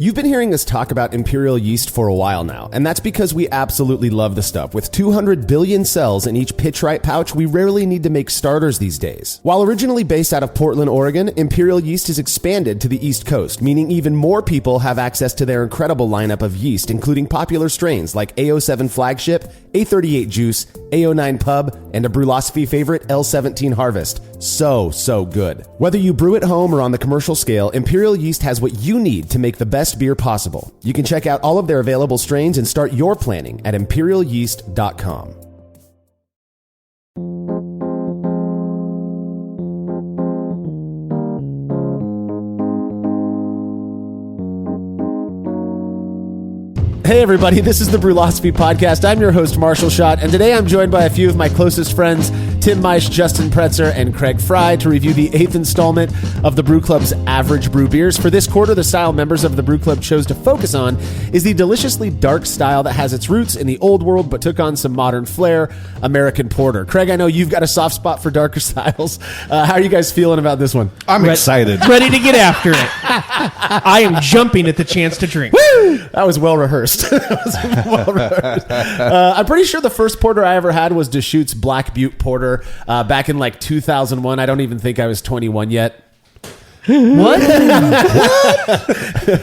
You've been hearing us talk about imperial yeast for a while now, and that's because we absolutely love the stuff. With 200 billion cells in each pitch-right pouch, we rarely need to make starters these days. While originally based out of Portland, Oregon, imperial yeast has expanded to the East Coast, meaning even more people have access to their incredible lineup of yeast, including popular strains like A07 Flagship, A38 Juice, A09 Pub, and a Brülosophy favorite, L17 Harvest. So good. Whether you brew at home or on the commercial scale, imperial yeast has what you need to make the best beer possible. You can check out all of their available strains and start your planning at imperialyeast.com. Hey everybody, this is the Brülosophy Podcast. I'm your host, Marshall Schott, and today I'm joined by a few of my closest friends, Tim Meisch, Justin Pretzer, and Craig Fry, to review the 8th installment of the Brew Club's AvgBrü beers. For this quarter, the style members of the Brew Club chose to focus on is the deliciously dark style that has its roots in the old world but took on some modern flair, American Porter. Craig, I know you've got a soft spot for darker styles. How are you guys feeling about this one? I'm excited. Ready to get after it. I am jumping at the chance to drink. Woo! That was well rehearsed. I'm pretty sure the first porter I ever had was Deschutes Black Butte Porter back in like 2001. I don't even think I was 21 yet. What?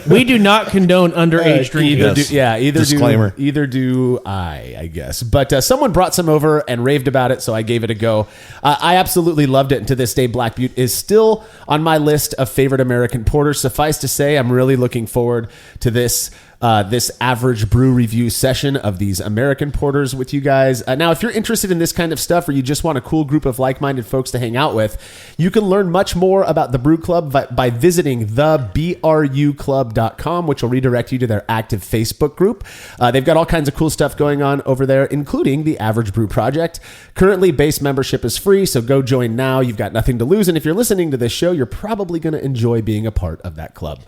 We do not condone underage drinking. Disclaimer. Either do I guess. But someone brought some over and raved about it, so I gave it a go. I absolutely loved it, and to this day, Black Butte is still on my list of favorite American porters. Suffice to say, I'm really looking forward to this AvgBrü review session of these American porters with you guys. Now, if you're interested in this kind of stuff or you just want a cool group of like-minded folks to hang out with, you can learn much more about the Brew Club by visiting thebruclub.com, which will redirect you to their active Facebook group. They've got all kinds of cool stuff going on over there, including the AvgBrü Project. Currently, base membership is free, so go join now. You've got nothing to lose, and if you're listening to this show, you're probably going to enjoy being a part of that club.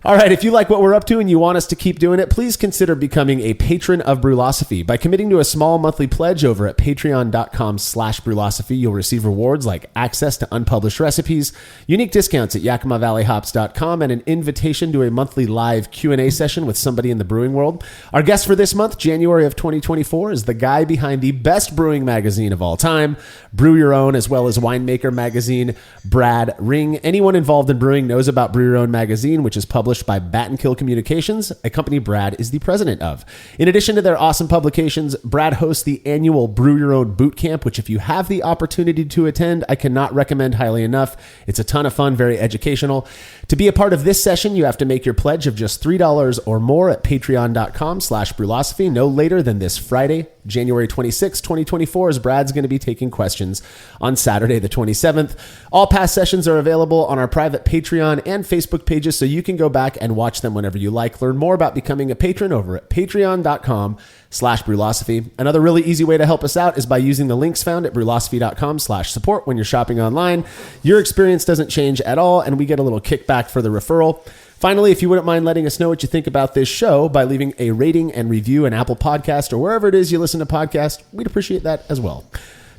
All right, if you like what we're up to and you want us to keep doing it, please consider becoming a patron of Brülosophy. By committing to a small monthly pledge over at patreon.com/Brülosophy, you'll receive rewards like access to unpublished recipes, unique discounts at YakimaValleyHops.com, and an invitation to a monthly live Q&A session with somebody in the brewing world. Our guest for this month, January of 2024, is the guy behind the best brewing magazine of all time, Brew Your Own, as well as winemaker magazine, Brad Ring. Anyone involved in brewing knows about Brew Your Own magazine, which is published by Battenkill Communications, a company Brad is the president of. In addition to their awesome publications, Brad hosts the annual Brew Your Own Boot Camp, which if you have the opportunity to attend, I cannot recommend highly enough. It's a ton of fun, very educational. To be a part of this session, you have to make your pledge of just $3 or more at patreon.com/Brülosophy no later than this Friday, January 26, 2024, as Brad's going to be taking questions on Saturday the 27th. All past sessions are available on our private Patreon and Facebook pages, so you can go back and watch them whenever you like. Learn more about becoming a patron over at patreon.com/Brülosophy. Another really easy way to help us out is by using the links found at brülosophy.com/support when you're shopping online. Your experience doesn't change at all, and we get a little kickback for the referral. Finally, if you wouldn't mind letting us know what you think about this show by leaving a rating and review in Apple Podcast or wherever it is you listen to podcasts, we'd appreciate that as well.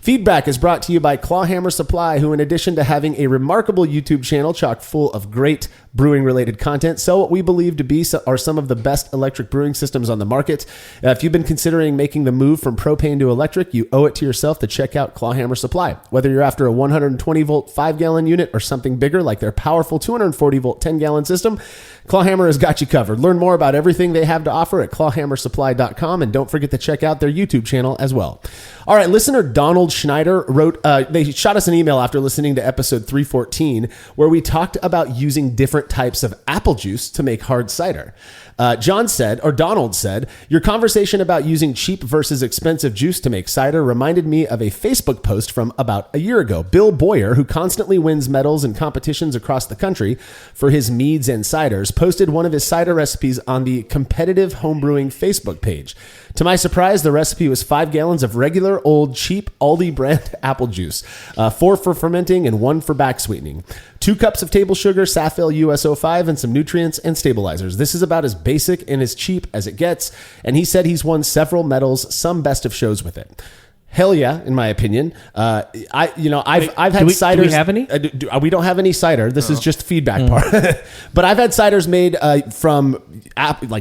Feedback is brought to you by Clawhammer Supply, who in addition to having a remarkable YouTube channel chock full of great brewing-related content, sell what we believe to be are some of the best electric brewing systems on the market. If you've been considering making the move from propane to electric, you owe it to yourself to check out Clawhammer Supply. Whether you're after a 120-volt 5-gallon unit or something bigger like their powerful 240-volt 10-gallon system, Clawhammer has got you covered. Learn more about everything they have to offer at clawhammersupply.com, and don't forget to check out their YouTube channel as well. All right, listener Donald Schneider wrote, they shot us an email after listening to episode 314, where we talked about using different types of apple juice to make hard cider. Donald said, your conversation about using cheap versus expensive juice to make cider reminded me of a Facebook post from about a year ago. Bill Boyer, who constantly wins medals in competitions across the country for his meads and ciders, posted one of his cider recipes on the Competitive Homebrewing Facebook page. To my surprise, the recipe was 5 gallons of regular, old, cheap Aldi brand apple juice, 4 for fermenting and 1 for back sweetening, 2 cups of table sugar, Safil US-05, and some nutrients and stabilizers. This is about as basic and as cheap as it gets, and he said he's won several medals, some best of shows with it. Hell yeah, in my opinion. I've had ciders. Do we have any? We don't have any cider. This is just feedback part. But I've had ciders made from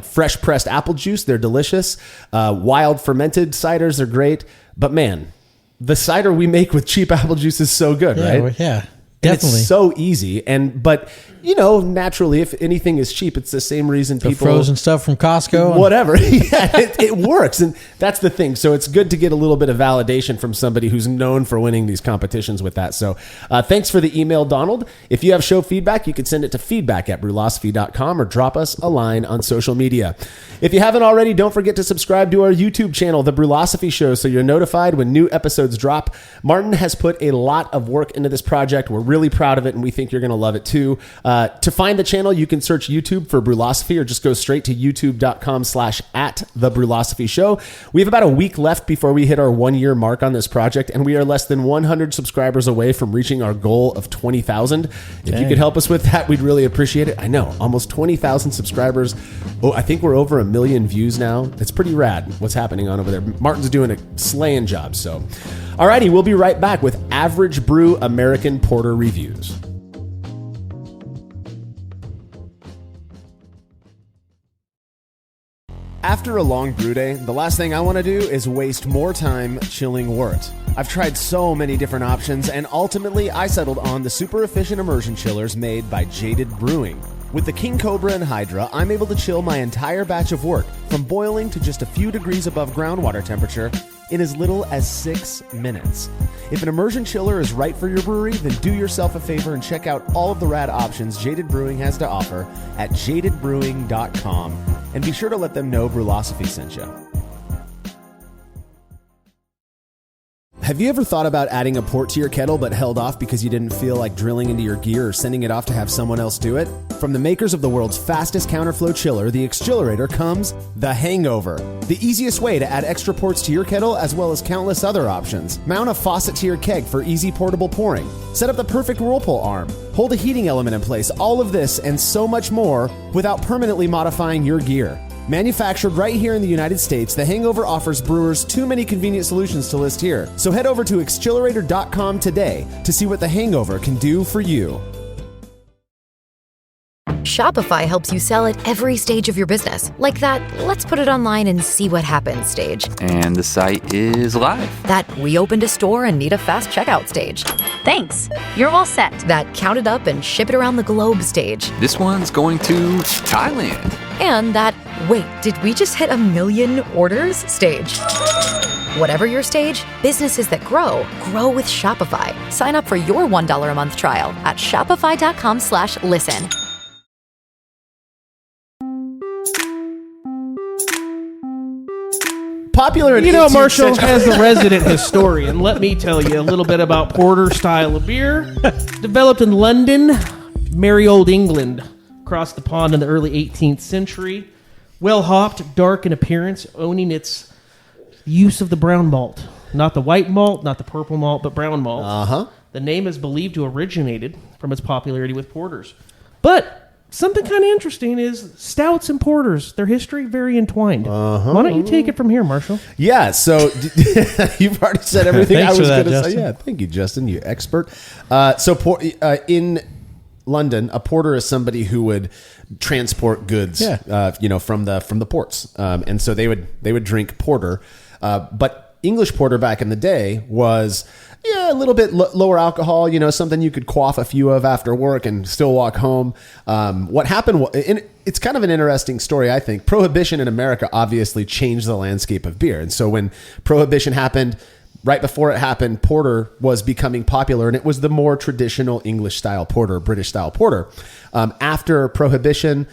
fresh pressed apple juice. They're delicious. Wild fermented ciders are great. But man, the cider we make with cheap apple juice is so good, right? Well, yeah. And Definitely. it's so easy. But naturally, if anything is cheap, it's the same reason The people frozen stuff from Costco. whatever. Yeah, it works. And that's the thing. So it's good to get a little bit of validation from somebody who's known for winning these competitions with that. So thanks for the email, Donald. If you have show feedback, you can send it to feedback@brulosophy.com or drop us a line on social media. If you haven't already, don't forget to subscribe to our YouTube channel, The Brulosophy Show, so you're notified when new episodes drop. Martin has put a lot of work into this project. We're really proud of it, and we think you're going to love it too. To find the channel, you can search YouTube for Brulosophy or just go straight to youtube.com/@TheBrulosophy Show. We have about a week left before we hit our 1-year mark on this project, and we are less than 100 subscribers away from reaching our goal of 20,000. If you could help us with that, we'd really appreciate it. I know, almost 20,000 subscribers. Oh, I think we're over 1 million views now. It's pretty rad what's happening on over there. Martin's doing a slaying job. So, alrighty, we'll be right back with Average Brew American Porter reviews. After a long brew day, the last thing I want to do is waste more time chilling wort. I've tried so many different options, and ultimately I settled on the super efficient immersion chillers made by Jaded Brewing. With the King Cobra and Hydra, I'm able to chill my entire batch of wort from boiling to just a few degrees above groundwater temperature in as little as 6 minutes. If an immersion chiller is right for your brewery, then do yourself a favor and check out all of the rad options Jaded Brewing has to offer at jadedbrewing.com, and be sure to let them know Brulosophy sent you. Have you ever thought about adding a port to your kettle but held off because you didn't feel like drilling into your gear or sending it off to have someone else do it? From the makers of the world's fastest counterflow chiller, the Xchillerator, comes the Hangover, the easiest way to add extra ports to your kettle as well as countless other options. Mount a faucet to your keg for easy portable pouring. Set up the perfect whirlpool arm. Hold a heating element in place. All of this and so much more without permanently modifying your gear. Manufactured right here in the United States, the Hangover offers brewers too many convenient solutions to list here. So head over to Xchillerator.com today to see what the Hangover can do for you. Shopify helps you sell at every stage of your business. Like that, let's put it online and see what happens stage. And the site is live. That we opened a store and need a fast checkout stage. Thanks. You're all set. That count it up and ship it around the globe stage. This one's going to Thailand. And that, wait, did we just hit 1 million orders stage? Whatever your stage, businesses that grow with Shopify. Sign up for your $1 a month trial at shopify.com/listen. Popular in You know, 18th Marshall, century- as the resident historian, let me tell you a little bit about porter style of beer. Developed in London, merry old England, across the pond in the early 18th century. Well hopped, dark in appearance, owning its use of the brown malt. Not the white malt, not the purple malt, but brown malt. Uh-huh. The name is believed to have originated from its popularity with porters. But something kind of interesting is stouts and porters, their history very entwentwined. Why don't you take it from here, Marshall? Yeah, so you've already said everything I Thanks was for that, going to say. Justin. Yeah, thank you, Justin, you expert. In London, a porter is somebody who would transport goods, from the ports, and so they would drink porter. But English porter back in the day was a little bit lower alcohol, something you could quaff a few of after work and still walk home. What happened, it's kind of an interesting story, I think. Prohibition in America obviously changed the landscape of beer. And so when Prohibition happened, right before it happened, porter was becoming popular, and it was the more traditional English-style porter, British-style porter. After Prohibition,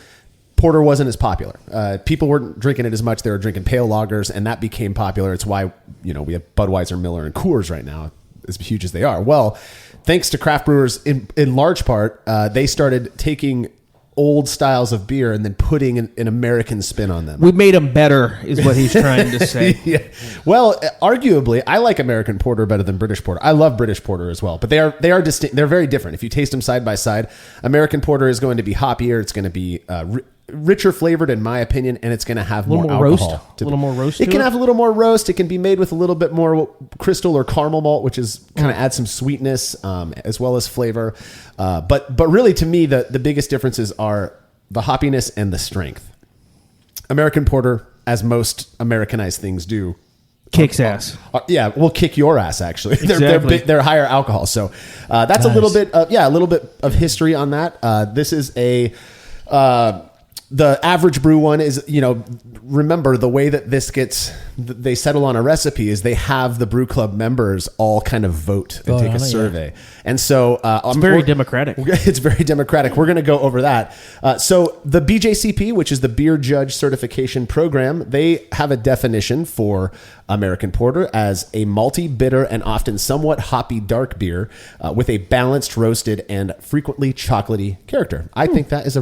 porter wasn't as popular. People weren't drinking it as much. They were drinking pale lagers, and that became popular. It's why we have Budweiser, Miller, and Coors right now, as huge as they are. Well, thanks to craft brewers, in large part, they started taking old styles of beer and then putting an American spin on them. We made them better, is what he's trying to say. Yeah. Well, arguably, I like American porter better than British porter. I love British porter as well, but they are distinct. They're very different. If you taste them side by side, American porter is going to be hoppier. It's going to be richer flavored in my opinion, and it's going to have more more alcohol. roast? A little more roast It to can it? have a little more roast. It can be made with a little bit more crystal or caramel malt, which is kind of adds some sweetness as well as flavor. But really, to me, the biggest differences are the hoppiness and the strength. American Porter, as most Americanized things do, Kicks ass. yeah, will kick your ass. Actually, Exactly. they're higher alcohol, so that's a little bit of history on that. This is the AvgBrü one is, remember the way that they settle on a recipe is they have the brew club members all kind of vote and take a survey. And so It's very democratic. It's very democratic. We're going to go over that. So the BJCP, which is the Beer Judge Certification Program, they have a definition for American Porter as a malty, bitter, and often somewhat hoppy dark beer with a balanced, roasted, and frequently chocolatey character. I think that is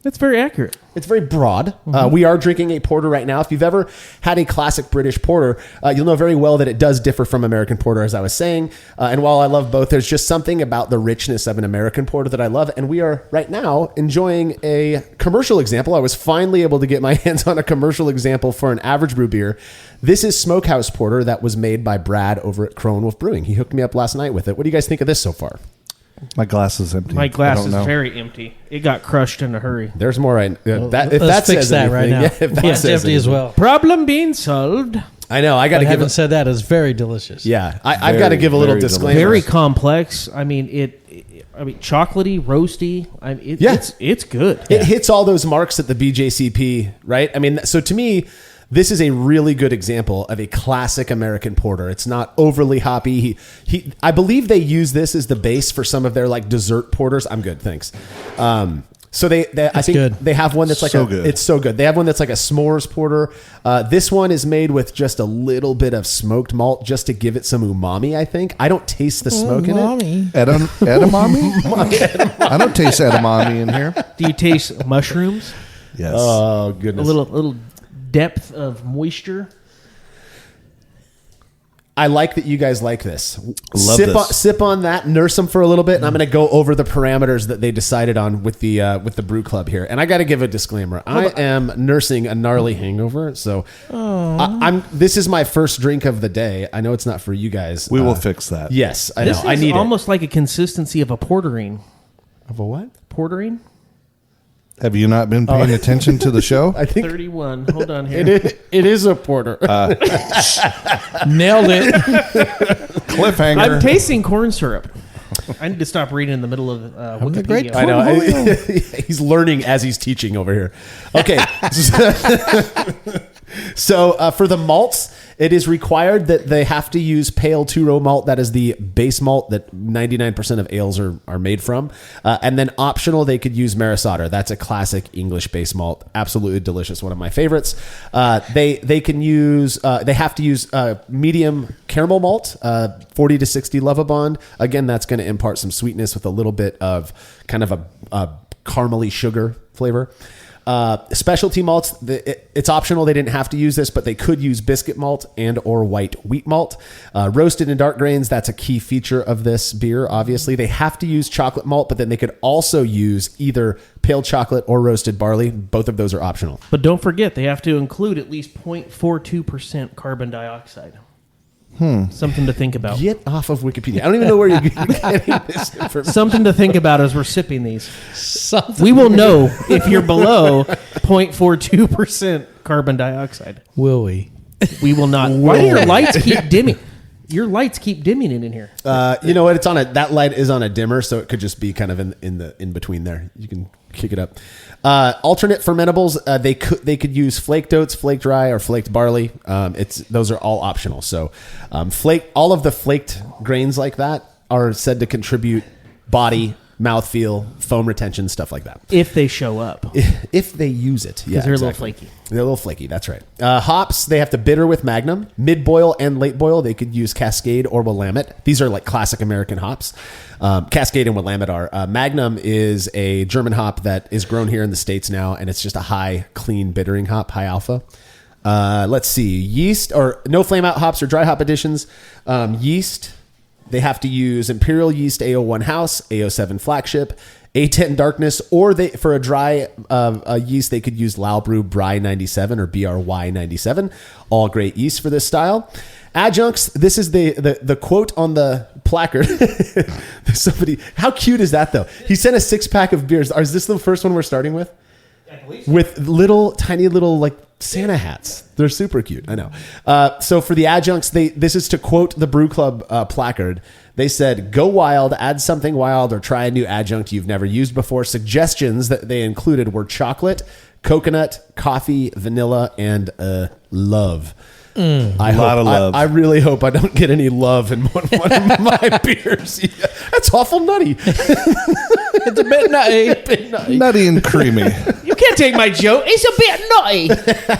That's very accurate. it's very broad. We are drinking a porter right now. If you've ever had a classic British porter, you'll know very well that it does differ from American porter, as I was saying. And while I love both, there's just something about the richness of an American porter that I love. And we are right now enjoying a commercial example. I was finally able to get my hands on a commercial example for an AvgBrü beer. This is Smokehouse Porter that was made by Brad over at Crone Wolf Brewing. He hooked me up last night with it. What do you guys think of this so far? My glass is empty. My glass I don't is know. very empty. It got crushed in a hurry. There's more. If that Let's fix says that right anything, now. yeah, if that It's says empty as anything. well. Problem being solved. I know. I got I to give haven't it. said that. It's very delicious. Yeah, I've got to give a little very disclaimer. Very complex. I mean, chocolatey, roasty. It's good. It hits all those marks at the BJCP, right? I mean, so to me, this is a really good example of a classic American porter. It's not overly hoppy. I believe they use this as the base for some of their like dessert porters. I'm good, thanks. So I think good. they have one that's like good. It's so good. They have one that's like a s'mores porter. This one is made with just a little bit of smoked malt just to give it some umami. I think I don't taste the smoke in it. Edamame? I don't taste edamame in here. Do you taste mushrooms? Yes. Oh A goodness! little depth of moisture. I like that you guys like this. Love sip this. sip on that, nurse them for a little bit, and I'm going to go over the parameters that they decided on with the brew club here. And I got to give a disclaimer: I am nursing a gnarly hangover, so this is my first drink of the day. I know it's not for you guys. We will fix that. Yes, I know. This I is need almost like a consistency of a porterine. it. Of a what? Porterine? Have you not been paying attention to the show? I think 31. Hold on here. it is a porter. Nailed it. Cliffhanger. I'm tasting corn syrup. I need to stop reading in the middle of Wikipedia. I know. He's learning as he's teaching over here. Okay. So for the malts, it is required that they have to use pale two-row malt. That is the base malt that 99% of ales are made from. And then optional, they could use Maris-Otter. That's a classic English base malt. Absolutely delicious. One of my favorites. They have to use medium caramel malt, 40 to 60 Lovibond. Again, that's going to impart some sweetness with a little bit of kind of a caramely sugar flavor. Specialty malts, it's optional. They didn't have to use this, but they could use biscuit malt and or white wheat malt. Roasted and dark grains, that's a key feature of this beer, obviously. They have to use chocolate malt, but then they could also use either pale chocolate or roasted barley. Both of those are optional. But don't forget, they have to include at least 0.42% carbon dioxide. Something to think about. Get off of Wikipedia. I don't even know where you're getting this information. Something to think about as we're sipping these. Something. We will know if you're below 0.42% carbon dioxide. Will we? We will not. Why do your lights keep dimming? Your lights keep dimming in here. You know what? It's on that light is on a dimmer, so it could just be kind of in between there. You can kick it up. Alternate fermentables, they could use flaked oats, flaked rye, or flaked barley. Those are all optional. So, all of the flaked grains like that are said to contribute body, mouthfeel, foam retention, stuff like that. If they show up. If they use it, yeah, they're exactly. a little flaky. They're a little flaky. That's right. Hops, they have to bitter with Magnum. Mid boil and late boil, they could use Cascade or Willamette. These are like classic American hops. Cascade and Willamette are. Magnum is a German hop that is grown here in the States now, and it's just a high, clean bittering hop, high alpha. Let's see. Yeast or no flame out hops or dry hop additions. Yeast, they have to use Imperial Yeast AO1 House, AO7 Flagship, A10 darkness, or for a dry yeast, they could use AvgBrü Bry 97 or BRY 97. All great yeast for this style. Adjuncts, this is the quote on the placard. Somebody, how cute is that though? He sent a 6-pack of beers. Is this the first one we're starting with? With tiny little like Santa hats. They're super cute. I know. So for the adjuncts, this is to quote the Brew Club placard. They said, "Go wild, add something wild, or try a new adjunct you've never used before." Suggestions that they included were chocolate, coconut, coffee, vanilla, and love. A lot of love. I really hope I don't get any love in one of my beers. Yeah, that's awful nutty. It's a bit nutty. Nutty and creamy. You can't take my joke. It's a bit nutty.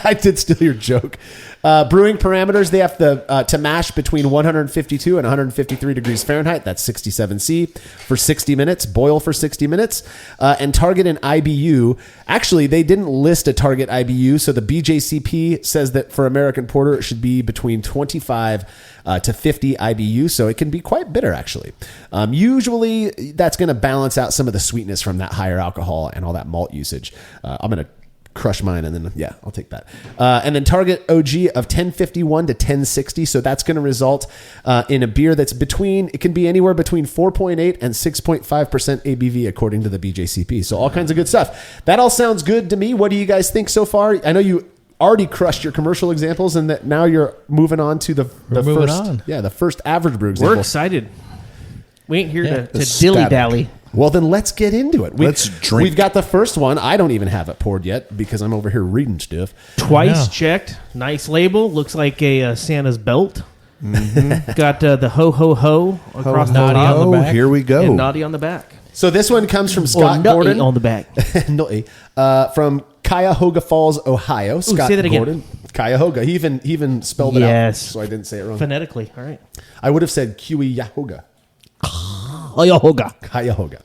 I did steal your joke. Brewing parameters, they have to mash between 152 and 153 degrees Fahrenheit. That's 67 C for 60 minutes. Boil for 60 minutes. And target an IBU. Actually, they didn't list a target IBU. So the BJCP says that for American Porter, it should be between 25 to 50 IBU. So it can be quite bitter, actually. Usually, that's going to balance out some of the sweetness from that higher alcohol and all that malt usage. I'm going to crush mine, and then I'll take that. And then target OG of 1051 to 1060. So that's going to result in a beer that's it can be anywhere between 4.8 and 6.5% ABV according to the BJCP. So all kinds of good stuff. That all sounds good to me. What do you guys think so far? I know you already crushed your commercial examples, and that now you're moving on to the first average brew example. We're excited. We ain't here to dilly-dally. Well, then let's get into it. Let's drink. We've got the first one. I don't even have it poured yet because I'm over here reading stuff. Twice checked. Nice label. Looks like a Santa's belt. Mm-hmm. Got the ho ho ho across the naughty top. on the back. Here we go. And naughty on the back. So this one comes from Or Scott nutty Gordon. on the back. Nutty. From Cuyahoga Falls, Ohio. Scott say that again. Gordon. Cuyahoga. He even spelled it out, Yes. so I didn't say it wrong. Phonetically. All right. I would have said Cuyahoga. Cuyahoga.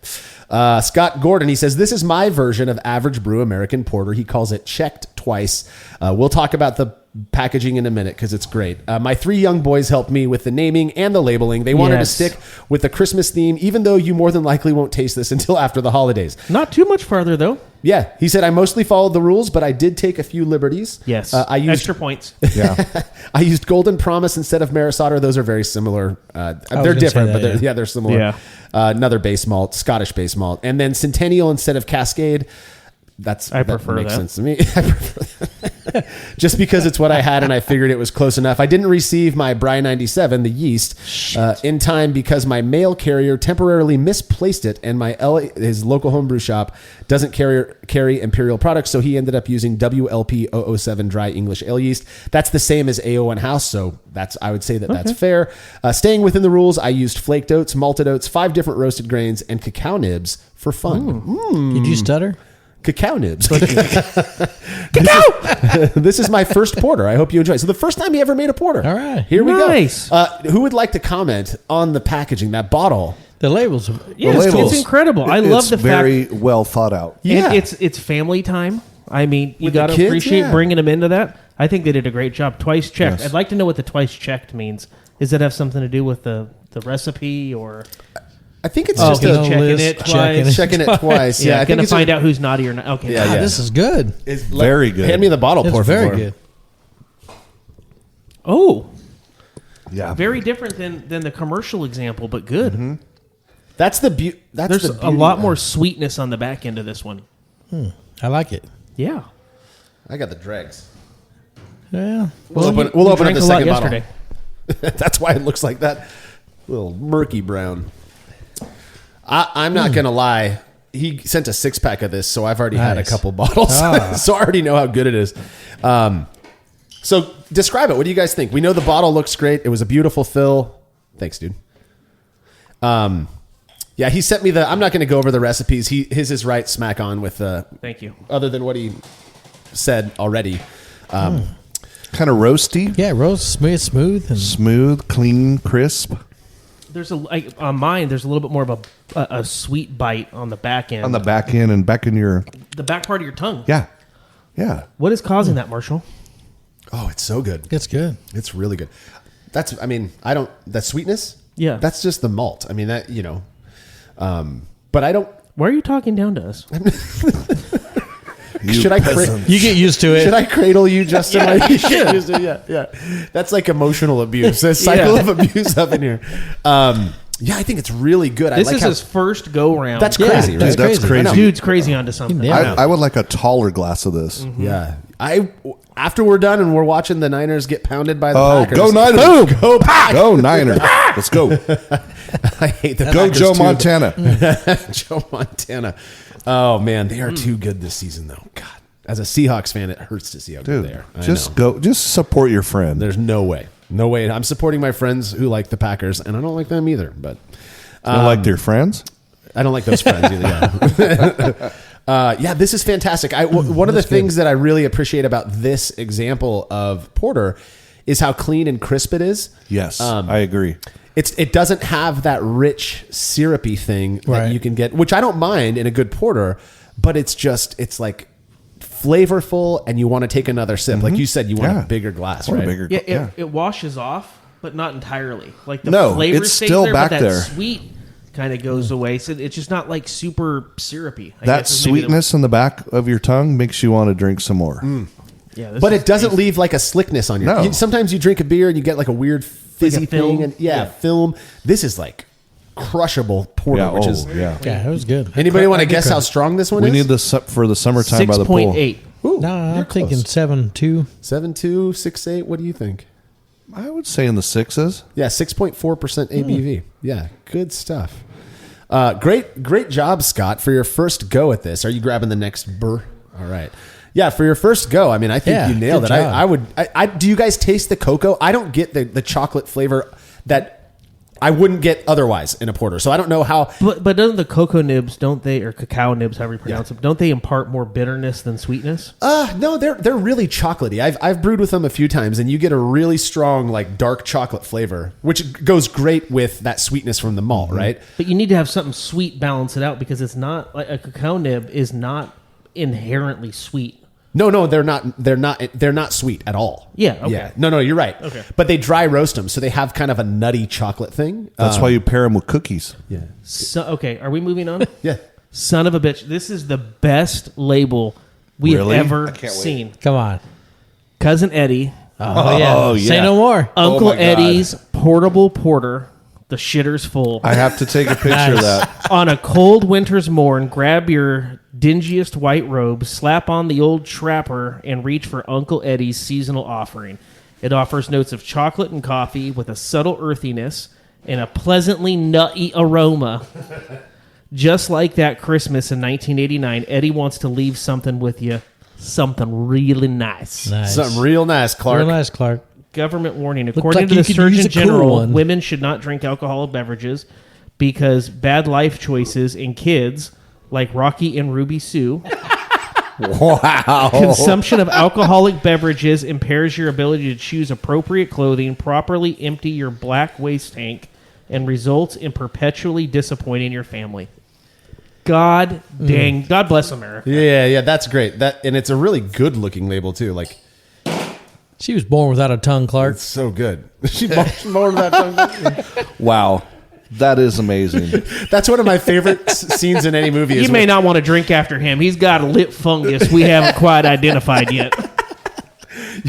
Scott Gordon, he says, "This is my version of Average Brew American Porter." He calls it checked twice. We'll talk about the packaging in a minute because it's great. My 3 young boys helped me with the naming and the labeling. They wanted to stick with the Christmas theme, even though you more than likely won't taste this until after the holidays. Not too much farther, though. Yeah, he said, "I mostly followed the rules, but I did take a few liberties." Yes. I used Extra points. Yeah. I used Golden Promise instead of Maris Otter. Those are very similar. They're different, but they're similar. Yeah. Another base malt, Scottish base malt, and then Centennial instead of Cascade. I prefer makes that. sense to me. I prefer that. Just because it's what I had and I figured it was close enough. I didn't receive my Bry 97, the yeast, in time because my mail carrier temporarily misplaced it, and his local homebrew shop doesn't carry Imperial products, so he ended up using WLP 007 dry English ale yeast. That's the same as AO1 House, so I would say that's fair. Staying within the rules, I used flaked oats, malted oats, 5 different roasted grains, and cacao nibs for fun. Did you stutter? Cacao nibs. This is my first porter. I hope you enjoy. So the first time he ever made a porter. All right. Here we Nice. go. Who would like to comment on the packaging, that bottle? The labels. Yes, labels. it's incredible. I love It's the very fact. well thought out. Yeah. And it's family time. I mean, you With the got to kids, appreciate yeah. bringing them into that. I think they did a great job. Twice checked. Yes. I'd like to know what the twice checked means. Does it have something to do with the recipe or? I think it's Just just checking list, it twice. checking it twice. Yeah, I think gonna it's find out who's naughty or not. Okay. Yeah, God, this is good. Very good. Hand me the bottle, It's por very favor. good. Oh, Yeah. very different than the commercial example, but good. Mm-hmm. That's the beauty. There's a lot more sweetness on the back end of this one. I like it. Yeah. I got the dregs. Yeah. We'll you open up drank the a lot second bottle. yesterday. That's why it looks like that. Little murky brown. I'm not going to lie. He sent a 6-pack of this, so I've already had a Nice. couple bottles. So I already know how good it is. So describe it. What do you guys think? We know the bottle looks great. It was a beautiful fill. Thanks, dude. Yeah, he sent me I'm not going to go over the recipes. His is right smack on with Thank you. other than what he said already. Kind of roasty. Yeah, roast smooth and Smooth, clean, crisp. There's on mine. There's a little bit more of a sweet bite on the back end. On the back end and back in your... the back part of your tongue. Yeah. Yeah. What is causing that, Marshall? Oh, it's so good. it's good. It's really good. That sweetness. Yeah. That's just the malt. I mean, but I don't, Why are you talking down to us? Should I You get used to it. Should I cradle you, Justin? Like you get used to it? Yeah. That's like emotional abuse. A cycle of abuse up in here. Yeah, I think it's really good. This I like is his first go round. That's crazy, Yeah, right? dude, That's crazy. Dude's crazy onto something. Yeah. I would like a taller glass of this. Yeah. After we're done and we're watching the Niners get pounded by the Packers. Go Niners! Boom! Go Pack! Go Niners! Let's go. I hate the Go Packers Joe too. Montana. Joe Montana. Oh man, they are too good this season though. God. As a Seahawks fan, it hurts to see how good Dude, they are. I just know. go. Just support your friend. There's no way. No way. I'm supporting my friends who like the Packers, and I don't like them either. But You don't like their friends? I don't like those friends either. Yeah. This is fantastic. One of the things that I really appreciate about this example of porter is how clean and crisp it is. Yes, I agree. It doesn't have that rich syrupy thing that Right. you can get, which I don't mind in a good porter, but it's like flavorful, and you want to take another sip. Like you said, you want Yeah. a bigger glass, I want right? a bigger- Yeah, it washes off, but not entirely. Like the No, flavor it's stays still there, back but that there. sweet kind of goes away. So it's just not like super syrupy. I That guess is maybe the- sweetness in the back of your tongue makes you want to drink some more. yeah, this But is it doesn't crazy. leave like a slickness on your. No. Sometimes you drink a beer and you get like a weird fizzy Like a thing, film? and Yeah. film. This is like crushable porter, Yeah, which is. yeah. Yeah, it was good. Anybody want to I give guess how credit. strong this one We is? need this for the summertime by the pool. 6.8. Ooh, No, you're I'm thinking close. 7.2. 7.2, 6.8. What do you think? I would say in the sixes. Yeah, 6.4% ABV. Yeah, good stuff. Great job, Scott, for your first go at this. Are you grabbing the next burr? All right. Yeah, for your first go, I mean, I think Yeah, you nailed it. good job. I do you guys taste the cocoa? I don't get the chocolate flavor that I wouldn't get otherwise in a porter. So I don't know how. But don't the cocoa nibs, don't they, or cacao nibs, however you pronounce them, don't they impart more bitterness than sweetness? No, they're really chocolatey. I've brewed with them a few times, and you get a really strong like dark chocolate flavor, which goes great with that sweetness from the malt, right? But you need to have something sweet balance it out, because it's not like a cacao nib is not inherently sweet. No, they're not sweet at all. Yeah, okay. Yeah. No, you're right. Okay. But they dry roast them, so they have kind of a nutty chocolate thing. That's why you pair them with cookies. Yeah. So, okay, are we moving on? Yeah. Son of a bitch. This is the best label we Really? have I ever can't wait. seen. Come on. Cousin Eddie, Oh, yeah. Oh, yeah. Say no more. Uncle my God. Eddie's portable porter. The shitter's full. I have to take a picture of that. On a cold winter's morn, grab your dingiest white robe, slap on the old trapper, and reach for Uncle Eddie's seasonal offering. It offers notes of chocolate and coffee with a subtle earthiness and a pleasantly nutty aroma. Just like that Christmas in 1989, Eddie wants to leave something with you, something really nice. Nice. Something real nice, Clark. Real nice, Clark. Government warning. According like to you the could Surgeon use a cool General, one. women should not drink alcoholic beverages because bad life choices in kids, like Rocky and Ruby Sue, Wow. consumption of alcoholic beverages impairs your ability to choose appropriate clothing, properly empty your black waste tank, and results in perpetually disappointing your family. God dang. God bless America. Yeah, that's great. And it's a really good looking label too. Like She was born without a tongue, Clark. it's so good. She more of that tongue. Wow. That is amazing. That's one of my favorite scenes in any movie. You is may when- not want to drink after him. He's got a lip fungus we haven't quite identified yet.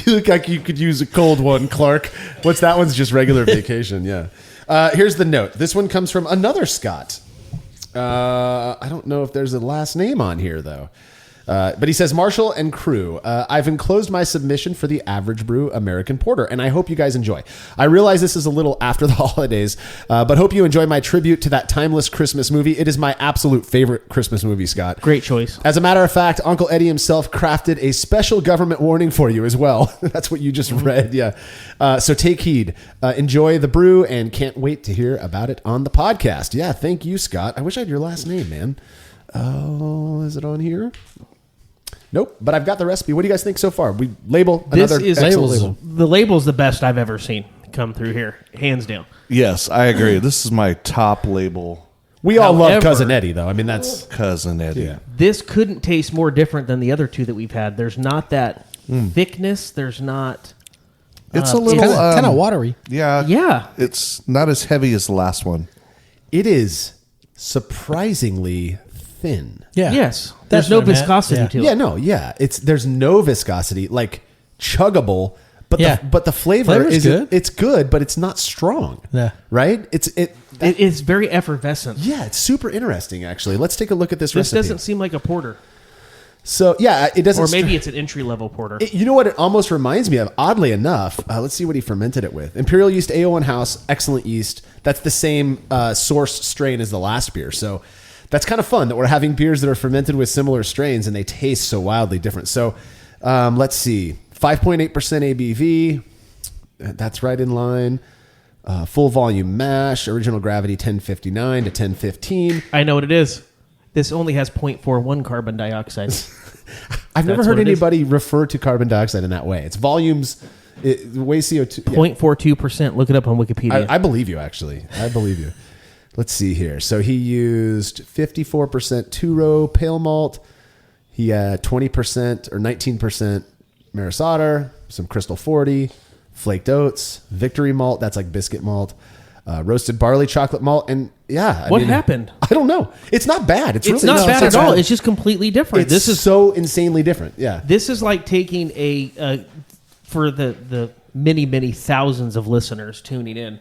You look like you could use a cold one, Clark. What's that one's just regular vacation, yeah. Here's the note. This one comes from another Scott. I don't know if there's a last name on here, though. But he says, Marshall and crew, I've enclosed my submission for the AvgBrü American Porter, and I hope you guys enjoy. I realize this is a little after the holidays, but hope you enjoy my tribute to that timeless Christmas movie. It is my absolute favorite Christmas movie, Scott. Great choice. As a matter of fact, Uncle Eddie himself crafted a special government warning for you as well. That's what you just read, yeah. So take heed. Enjoy the brew, and can't wait to hear about it on the podcast. Yeah, thank you, Scott. I wish I had your last name, man. Oh, is it on here? Nope, but I've got the recipe. What do you guys think so far? We label This another is excellent label. the label's the best I've ever seen come through here, hands down. Yes, I agree. This is my top label, We all love However- Cousin Eddie, though. I mean, that's Cousin Eddie. yeah. This couldn't taste more different than the other two that we've had. There's not that thickness. There's not. It's a little Kind of watery. Yeah, Yeah. It's not as heavy as the last one. It is surprisingly thick. thin. Yeah. Yes. That's There's no what I meant. viscosity Yeah. to it. Yeah, no, yeah. There's no viscosity, like chuggable, but Yeah. the flavor Flavor's is good. It's good, but it's not strong. Yeah. Right? It's very effervescent. Yeah, it's super interesting actually. Let's take a look at this This recipe. doesn't seem like a porter. So, yeah, it doesn't Or maybe it's an entry-level porter. You know what it almost reminds me of, oddly enough? Let's see what he fermented it with. Imperial yeast, A01 House, excellent yeast. That's the same source strain as the last beer. So that's kind of fun that we're having beers that are fermented with similar strains and they taste so wildly different. So let's see. 5.8% ABV. That's right in line. Full volume mash. Original gravity 1059 to 1015. I know what it is. This only has 0.41 carbon dioxide. I've never That's heard what it is. anybody refer to carbon dioxide in that way. It's volumes. It weighs CO2. Yeah. 0.42%. Look it up on Wikipedia. I believe you, actually. I believe you. Let's see here. So he used 54% two-row pale malt. He had 20% or 19% Maris Otter, some Crystal 40, flaked oats, Victory malt. That's like biscuit malt. Roasted barley chocolate malt. And yeah. What happened? I don't know. It's not bad. It's It's really not bad at all. It's just completely different. It's This is so insanely different. Yeah. This is like taking for the many thousands of listeners tuning in.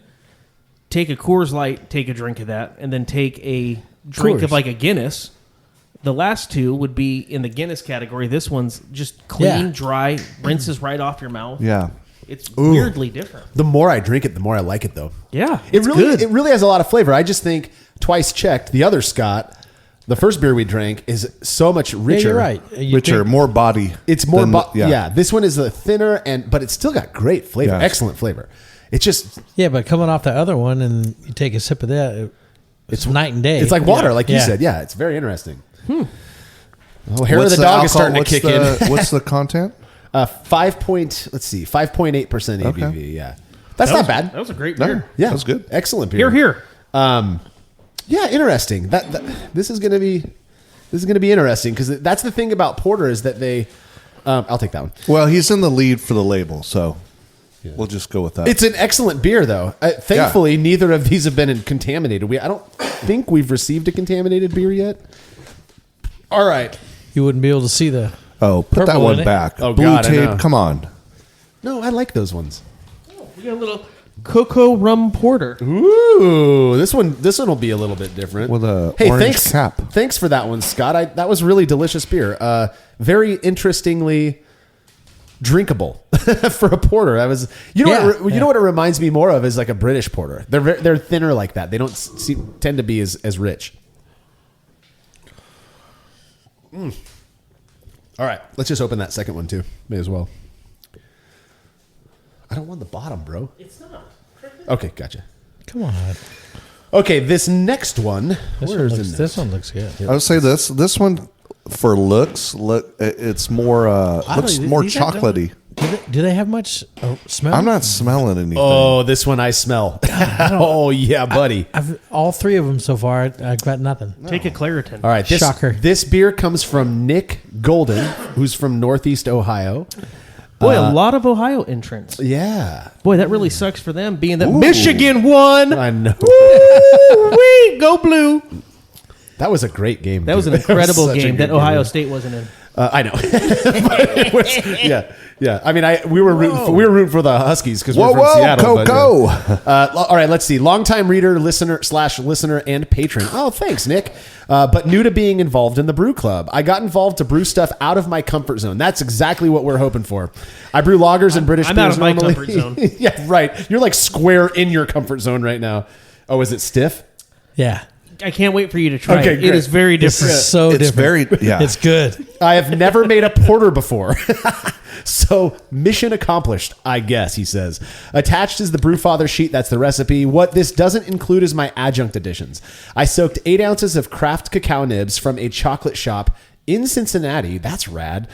Take a Coors Light, take a drink of that, and then take a drink of Coors. like a Guinness. The last two would be in the Guinness category. This one's just clean, Yeah. dry, rinses right off your mouth. Yeah. It's weirdly different. The more I drink it, the more I like it, though. Yeah, It it's really, good. it really has a lot of flavor. I just think twice checked. The other Scott, the first beer we drank, is so much richer. Yeah, you're right. You Richer, think- more body. It's more, than- yeah. This one is thinner, but it's still got great flavor, Yeah. excellent flavor. It's just, Yeah, but coming off the other one and you take a sip of that, it's night and day. it's like water, like you Yeah. said. Yeah, it's very interesting. Oh, hair of What's the dog is alcohol- starting to what's kick the- in. What's the content? 5.8% ABV. Okay. Yeah, that's not bad. That was a great No. beer. Yeah, That's good. Excellent beer. Here. Yeah, interesting. This is gonna be interesting because that's the thing about porter is that they. I'll take that one. Well, he's in the lead for the label, so we'll just go with that. It's an excellent beer, though. Thankfully, neither of these have been contaminated. I don't think we've received a contaminated beer yet. All right. You wouldn't be able to see the. put that purple one in it. back. Oh, Blue God, I know. tape, come on. No, I like those ones. We got a little cocoa rum porter. Ooh, this one will be a little bit different. With a hey, orange thanks, cap. Thanks for that one, Scott. That was really delicious beer. Very interestingly drinkable for a porter. That was, you know what it reminds me more of is like a British porter. They're thinner like that. They don't tend to be as rich. All right, let's just open that second one too. May as well. I don't want the bottom, bro. It's not. Okay, gotcha. Come on. Okay, this next one. This one looks good. I would say this one for looks, it's more looks more these have- chocolatey. Do they have much smell? I'm not smelling anything. Oh, this one I smell. Oh yeah, buddy. All three of them so far. I've got nothing. Take a Claritin. All right, Shocker. This beer comes from Nick Golden, who's from Northeast Ohio. Boy, a lot of Ohio entrants. Yeah, Boy, that really sucks for them, being that Michigan won. I know. Woo-wee, go blue. That was a great game. That was an dude. incredible such a game good that Ohio State wasn't in. I know. But it was- yeah. I mean, we were rooting for the Huskies because we're from Seattle. Coco. All right, let's see. Longtime reader, listener, and patron. Oh, thanks, Nick. But new to being involved in the brew club. I got involved to brew stuff out of my comfort zone. That's exactly what we're hoping for. I brew lagers and British I'm beers out of my normally. comfort zone. Yeah, right. You're like square in your comfort zone right now. Oh, is it stiff? Yeah. I can't wait for you to try Okay, it. great. It is very This different. is so It's different. very- yeah. It's good. I have never made a porter before. So, mission accomplished, I guess, he says. Attached is the Brewfather sheet. That's the recipe. What this doesn't include is my adjunct additions. I soaked 8 ounces of craft cacao nibs from a chocolate shop in Cincinnati. That's rad.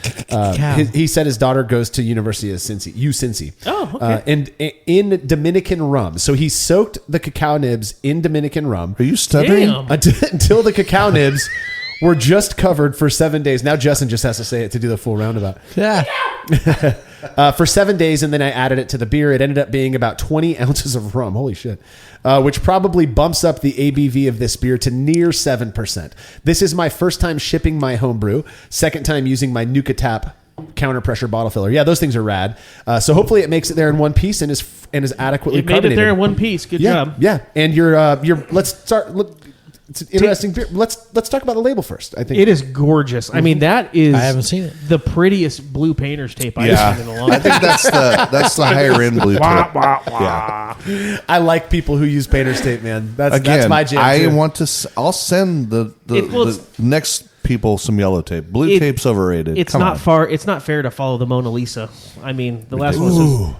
He said his daughter goes to University of Cincy. Oh, okay. And in Dominican rum. So he soaked the cacao nibs in Dominican rum. Are you stuttering? Damn. Until the cacao nibs were just covered for 7 days. Now Justin just has to say it to do the full roundabout. Yeah. for 7 days, and then I added it to the beer. It ended up being about 20 ounces of rum. Holy shit. Which probably bumps up the ABV of this beer to near 7%. This is my first time shipping my homebrew, second time using my Nuka Tap counter pressure bottle filler. Yeah, those things are rad. So hopefully it makes it there in one piece and is adequately It made carbonated. it there in one piece. Good job. Yeah, and your let's start. Look, it's an interesting beer. Let's talk about the label first. I think It is gorgeous. I mean, that is I haven't seen it. the prettiest blue painter's tape I've Yeah, seen in a long I time. think that's the higher end blue tip. Yeah. I like people who use painter's tape, man. That's Again, my jam. I too. want to. I'll send the next people some yellow tape. Blue tape's overrated. It's Come not on. far. It's not fair to follow the Mona Lisa. I mean, the last one.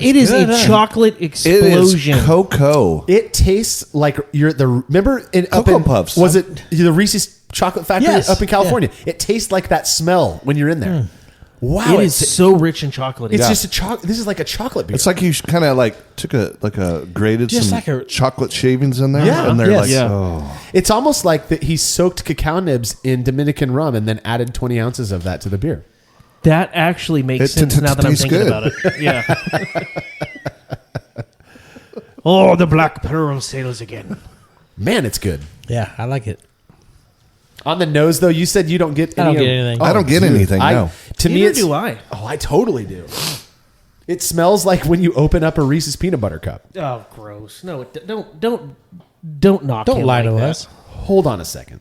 It is good, a huh? chocolate It is explosion. cocoa. It tastes like remember in Cocoa Puffs. Was it the Reese's chocolate factory Yes. up in California? It tastes like that smell when you're in there. Wow, It is so rich and chocolatey. It's just a chocolate. This is like a chocolate beer. It's like you kind of like took a grated Just some like a- chocolate shavings in there, Yeah. and they're Yes. like, Yeah. oh, It's almost like that he soaked cacao nibs in Dominican rum and then added 20 ounces of that to the beer. That actually makes It sense now that I'm tastes thinking good. about it. Yeah. Oh, the Black Pearl sails again. Man, it's good. Yeah, I like it. On the nose, though, you said you don't get. I don't any get of- anything. I don't get anything. No, To me, Neither it's, do I. Oh, I totally do. It smells like when you open up a Reese's peanut butter cup. Oh, gross. No, don't knock Don't him lie like to that. us. Hold on a second.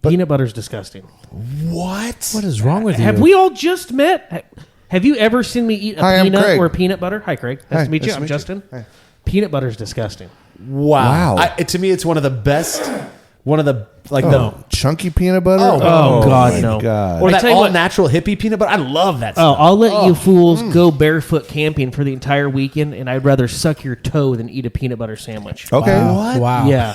Peanut butter's disgusting. What? What is wrong with you? Have we all just met? Have you ever seen me eat a Hi, I'm peanut Craig. or peanut butter? Hi, Craig. Nice Hi, to meet you. nice to I'm meet you. Justin. Hi. Peanut butter's disgusting. Wow. Wow. To me, it's one of the best. One of the chunky peanut butter. Oh, God, my no. God. or I that tell you all what- natural hippie peanut butter. I love that Oh, stuff. I'll let you fools go barefoot camping for the entire weekend, and I'd rather suck your toe than eat a peanut butter sandwich. Okay. Wow. Yeah.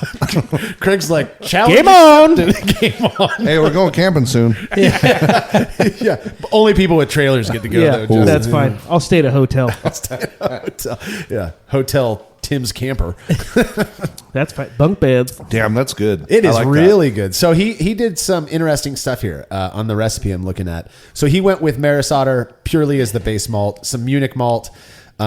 Craig's like, challenge. Game on! Game on. Hey, we're going camping soon. Yeah. Only people with trailers get to go, Yeah, though. Justin. that's fine. I'll stay at a hotel. Hotel. Yeah. Hotel Tim's Camper. That's fine. Bunk beds. Damn, that's good. It I is like that. really good. So he did some interesting stuff here on the recipe I'm looking at. So he went with Maris Otter purely as the base malt, some Munich malt. So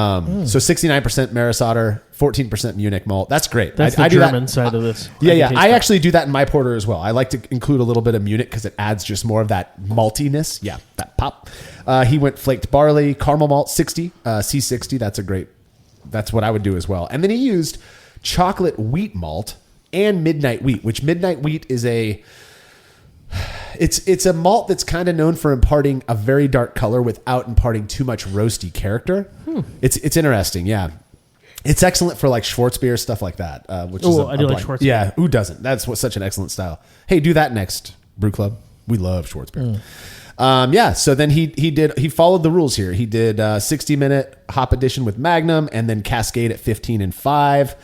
69% Maris Otter, 14% Munich malt. That's great. That's the I do German that. side of this. Yeah, can yeah. taste I that. actually do that in my porter as well. I like to include a little bit of Munich because it adds just more of that maltiness. Yeah, that pop. He went flaked barley, caramel malt, 60, C60. That's what I would do as well. And then he used chocolate wheat malt and midnight wheat, which midnight wheat is it's a malt that's kind of known for imparting a very dark color without imparting too much roasty character. It's interesting, yeah. It's excellent for like Schwarzbier, stuff like that. Which is I do like blind- Schwarzbier. Yeah, who doesn't? That's such an excellent style. Hey, do that next, Brew Club. We love Schwarzbier. Yeah, so then he followed the rules here. He did 60-minute hop addition with Magnum and then Cascade at 15 and 5.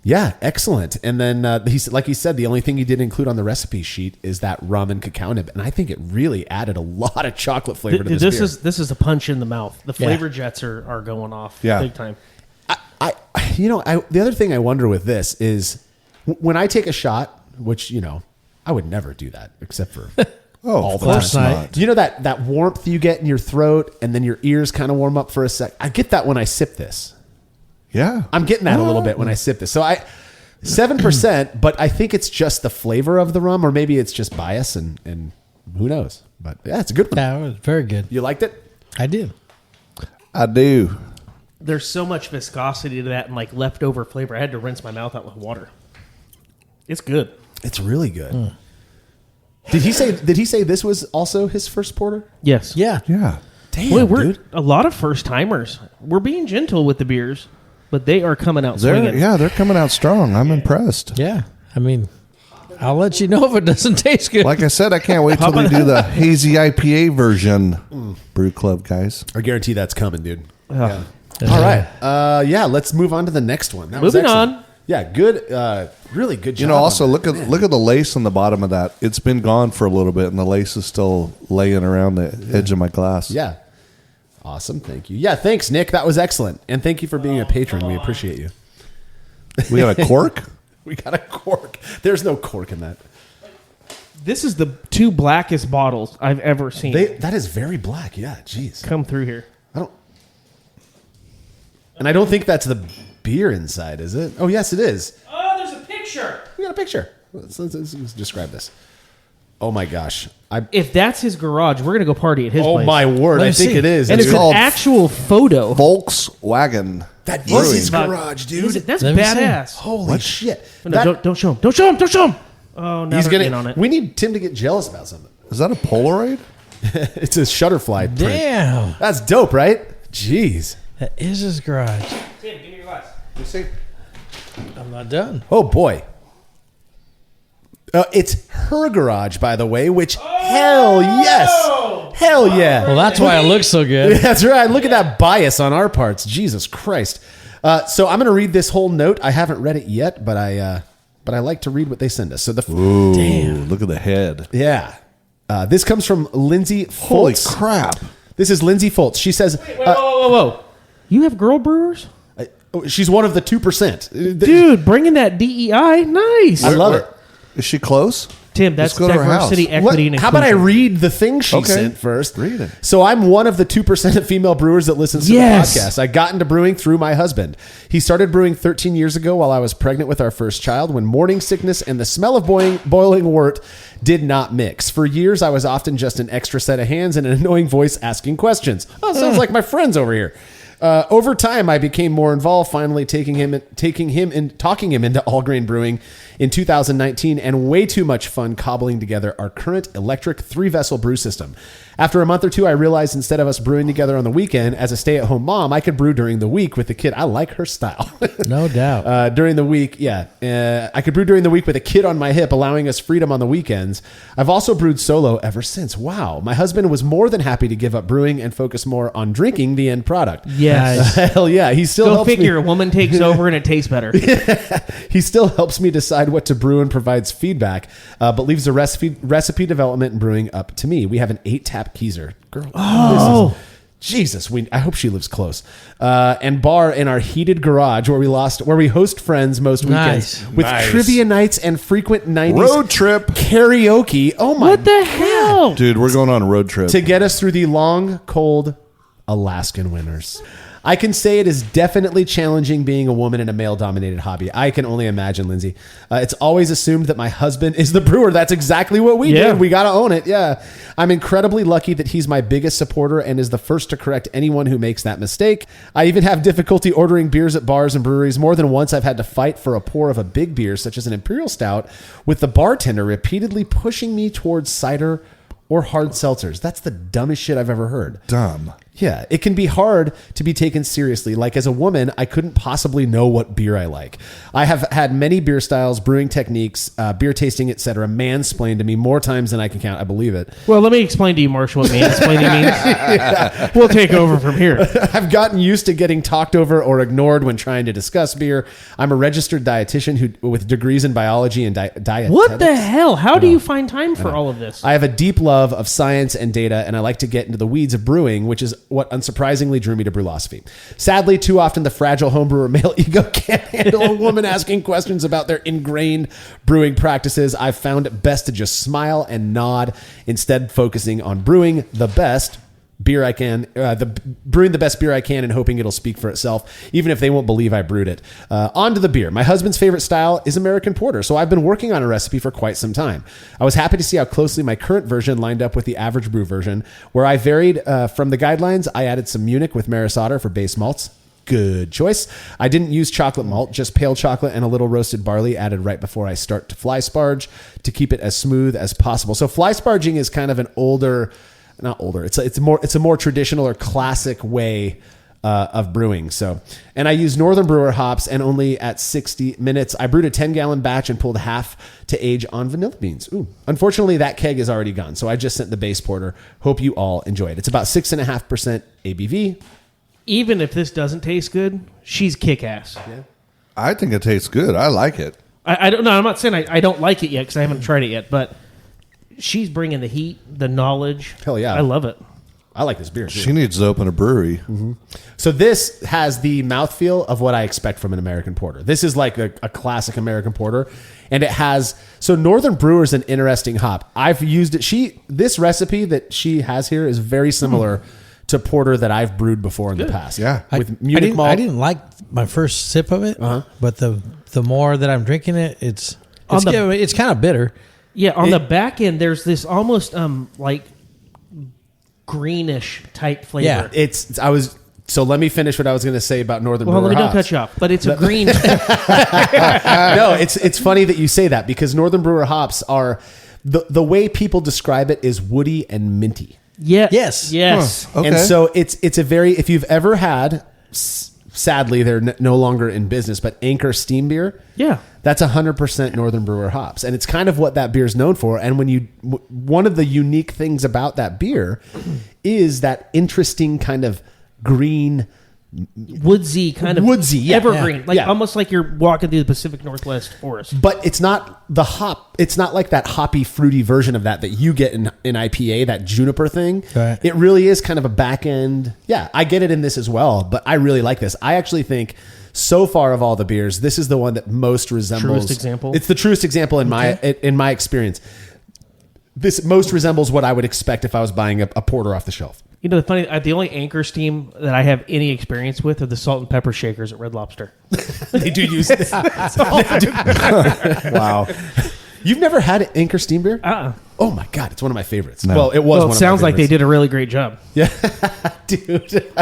Yeah, excellent. And then he said, the only thing he didn't include on the recipe sheet is that rum and cacao nib, and I think it really added a lot of chocolate flavor to this beer. This is a punch in the mouth. The flavor jets are going off big time. The other thing I wonder with this is when I take a shot, which I would never do that except for all the course time. not. Do you know that warmth you get in your throat and then your ears kind of warm up for a sec? I get that when I sip this. Yeah. I'm getting that a little bit when I sip this. So 7%, but I think it's just the flavor of the rum, or maybe it's just bias and who knows. But yeah, it's a good one. Yeah, it was very good. You liked it? I did. I do. There's so much viscosity to that and like leftover flavor. I had to rinse my mouth out with water. It's good. It's really good. Did he say this was also his first porter? Yes. Yeah. Yeah. Damn, Boy, we're dude. a lot of first timers. We're being gentle with the beers, but they are coming out They're swinging. they're coming out strong. I'm impressed. Yeah. I mean, I'll let you know if it doesn't taste good. Like I said, I can't wait till we do the hazy IPA version. Brew Club guys. I guarantee that's coming, dude. Ugh. All right. Let's move on to the next one. That was Moving excellent. on. Yeah, good. Really good job. Also on look at the lace on the bottom of that. It's been gone for a little bit, and the lace is still laying around the edge of my glass. that. Yeah. Awesome. Thank you. Yeah, thanks, Nick. That was excellent. And thank you for being a patron. We appreciate you. We got a cork. We got a cork. There's no cork in that. This is the two blackest bottles I've ever seen That is very black. Yeah, jeez. come through here. And I don't think that's the beer inside, is it? Oh, yes, it is. Oh, there's a picture. We got a picture. Let's describe this. Oh my gosh! If that's his garage, we're gonna go party at his place. Oh my word! Let me I think see. it is. And it's called an actual photo. Volkswagen. That Brewing. is his garage, dude. That's Let me see. badass. Holy shit! No, don't show him. Don't show him. Don't show him. Oh, now He's they're in gonna. on it. We need Tim to get jealous about something. Is that a Polaroid? It's a Shutterfly print. Damn. That's dope, right? Jeez. That is his garage. Tim, give me your glass. You see? I'm not done. Oh boy. It's her garage, by the way. Which hell yes, hell yeah. Well, that's why it looks so good. That's right. Look at that bias on our parts. Jesus Christ. So I'm going to read this whole note. I haven't read it yet, but I like to read what they send us. So Ooh, Damn. look at the head. yeah. This comes from Lindsay Holy Foltz. crap. This is Lindsay Foltz. She says Whoa. You have girl brewers? she's one of the 2%. Dude, bringing that DEI. Nice. I love it. Is she close? Tim, that's Let's go to her diversity, house. equity, and How about I inclusion. read the thing she Okay. sent first? Read it. So I'm one of the 2% of female brewers that listens to Yes. the podcast. I got into brewing through my husband. He started brewing 13 years ago while I was pregnant with our first child, when morning sickness and the smell of boiling wort did not mix. For years, I was often just an extra set of hands and an annoying voice asking questions. Oh, sounds like my friends over here. Over time, I became more involved, finally talking him into all grain brewing in 2019, and way too much fun cobbling together our current electric 3-vessel brew system. After a month or two, I realized instead of us brewing together on the weekend, as a stay-at-home mom, I could brew during the week with the kid. I like her style. No doubt. During the week, I could brew during the week with a kid on my hip, allowing us freedom on the weekends. I've also brewed solo ever since. Wow. My husband was more than happy to give up brewing and focus more on drinking the end product. Yes. Hell yeah. He still Go helps figure. A me. woman takes over and it tastes better. He still helps me decide what to brew and provides feedback, but leaves the recipe development and brewing up to me. We have an 8-tap Keyser. Girl, Oh. Jesus, I hope she lives close. And bar in our heated garage where we host friends most weekends Nice. with trivia nights and frequent 90s Road trip. karaoke. Oh my What the hell? Dude, we're going on a road trip. to get us through the long, cold Alaskan winters. I can say it is definitely challenging being a woman in a male-dominated hobby. I can only imagine, Lindsay. It's always assumed that my husband is the brewer. That's exactly what we Yeah. did. We got to own it. Yeah. I'm incredibly lucky that he's my biggest supporter and is the first to correct anyone who makes that mistake. I even have difficulty ordering beers at bars and breweries. More than once, I've had to fight for a pour of a big beer, such as an Imperial Stout, with the bartender repeatedly pushing me towards cider or hard seltzers. That's the dumbest shit I've ever heard. Dumb. Yeah, it can be hard to be taken seriously. Like as a woman, I couldn't possibly know what beer I like. I have had many beer styles, brewing techniques, beer tasting, etc. mansplained to me more times than I can count. I believe it. Well, let me explain to you, Marshall, what mansplaining means. We'll take over from here. I've gotten used to getting talked over or ignored when trying to discuss beer. I'm a registered dietitian with degrees in biology and dietetics. What the hell? How do you find time for all of this? I have a deep love of science and data, and I like to get into the weeds of brewing, which is what unsurprisingly drew me to Brewlosophy. Sadly, too often the fragile homebrewer male ego can't handle a woman asking questions about their ingrained brewing practices. I've found it best to just smile and nod, instead focusing on brewing the best beer I can, brewing the best beer I can and hoping it'll speak for itself, even if they won't believe I brewed it. On to the beer. My husband's favorite style is American Porter, so I've been working on a recipe for quite some time. I was happy to see how closely my current version lined up with the AvgBrü version, where I varied from the guidelines. I added some Munich with Maris Otter for base malts. Good choice. I didn't use chocolate malt, just pale chocolate and a little roasted barley added right before I start to fly sparge to keep it as smooth as possible. So fly sparging is kind of an not older. It's a more traditional or classic way of brewing. So, and I use Northern Brewer hops, and only at 60 minutes, I brewed a 10-gallon batch and pulled half to age on vanilla beans. Ooh. Unfortunately, that keg is already gone, so I just sent the base porter. Hope you all enjoy it. It's about 6.5% ABV. Even if this doesn't taste good, she's kick-ass. Yeah. I think it tastes good. I like it. I don't know. I'm not saying I don't like it yet because I haven't tried it yet, but she's bringing the heat, the knowledge. Hell yeah. I love it. I like this beer too. She needs to open a brewery. Mm-hmm. So this has the mouthfeel of what I expect from an American porter. This is like a classic American porter. And it has, so Northern Brewer is an interesting hop. I've used it. This recipe that she has here is very similar to porter that I've brewed before in the past. Yeah. With Munich malt. I didn't like my first sip of it, but the more that I'm drinking it, it's kind of bitter. Yeah, on the back end, there's this almost like greenish type flavor. Yeah. So let me finish what I was going to say about Northern Well, Brewer let me hops. don't cut you off, but it's a green. No, it's funny that you say that because Northern Brewer hops are the way people describe it is woody and minty. Yeah. Yes. Yes. Okay. And so it's a very, if you've ever had, sadly they're no longer in business, but Anchor Steam Beer. Yeah. That's 100% Northern Brewer hops. And it's kind of what that beer is known for. And one of the unique things about that beer is that interesting kind of green, woodsy kind of evergreen, almost like you're walking through the Pacific Northwest forest. But it's not the hop. It's not like that hoppy, fruity version of that you get in IPA, that juniper thing. Right. It really is kind of a back end. Yeah, I get it in this as well, but I really like this. I actually think so far of all the beers, this is the one that most resembles. Truest example? It's the truest example in my experience. This most resembles what I would expect if I was buying a porter off the shelf. You know, the only Anchor Steam that I have any experience with are the salt and pepper shakers at Red Lobster. They do use this. Wow. You've never had Anchor Steam Beer? Oh my God, it's one of my favorites. No. Well, it was. Well, it sounds like they did a really great job. Yeah, dude.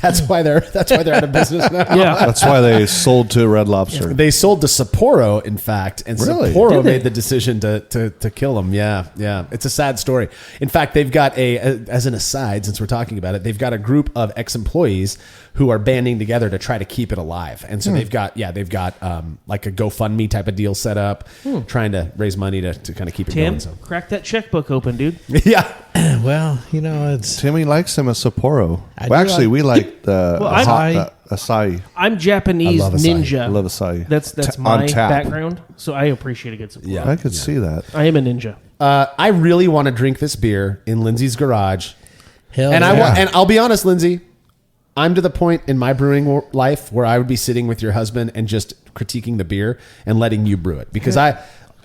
That's why they're out of business now. Yeah. That's why they sold to Red Lobster. They sold to Sapporo, in fact, and Really? Sapporo Did they? made the decision to kill them. Yeah. It's a sad story. In fact, they've got as an aside, since we're talking about it, they've got a group of ex-employees who are banding together to try to keep it alive. And so they've got like a GoFundMe type of deal set up, trying to raise money to kind of keep it Tim, going. So. crack that checkbook open, dude. Yeah. Well, it's Timmy likes him a Sapporo. I Well, do actually, like- we like the Acai. acai. I'm Japanese I love acai. ninja. I love acai. That's On my tap. background, so I appreciate a good support. Yeah. I could see that. I am a ninja. I really want to drink this beer in Lindsay's garage. hell. And yeah. and I'll be honest, Lindsay, I'm to the point in my brewing life where I would be sitting with your husband and just critiquing the beer and letting you brew it because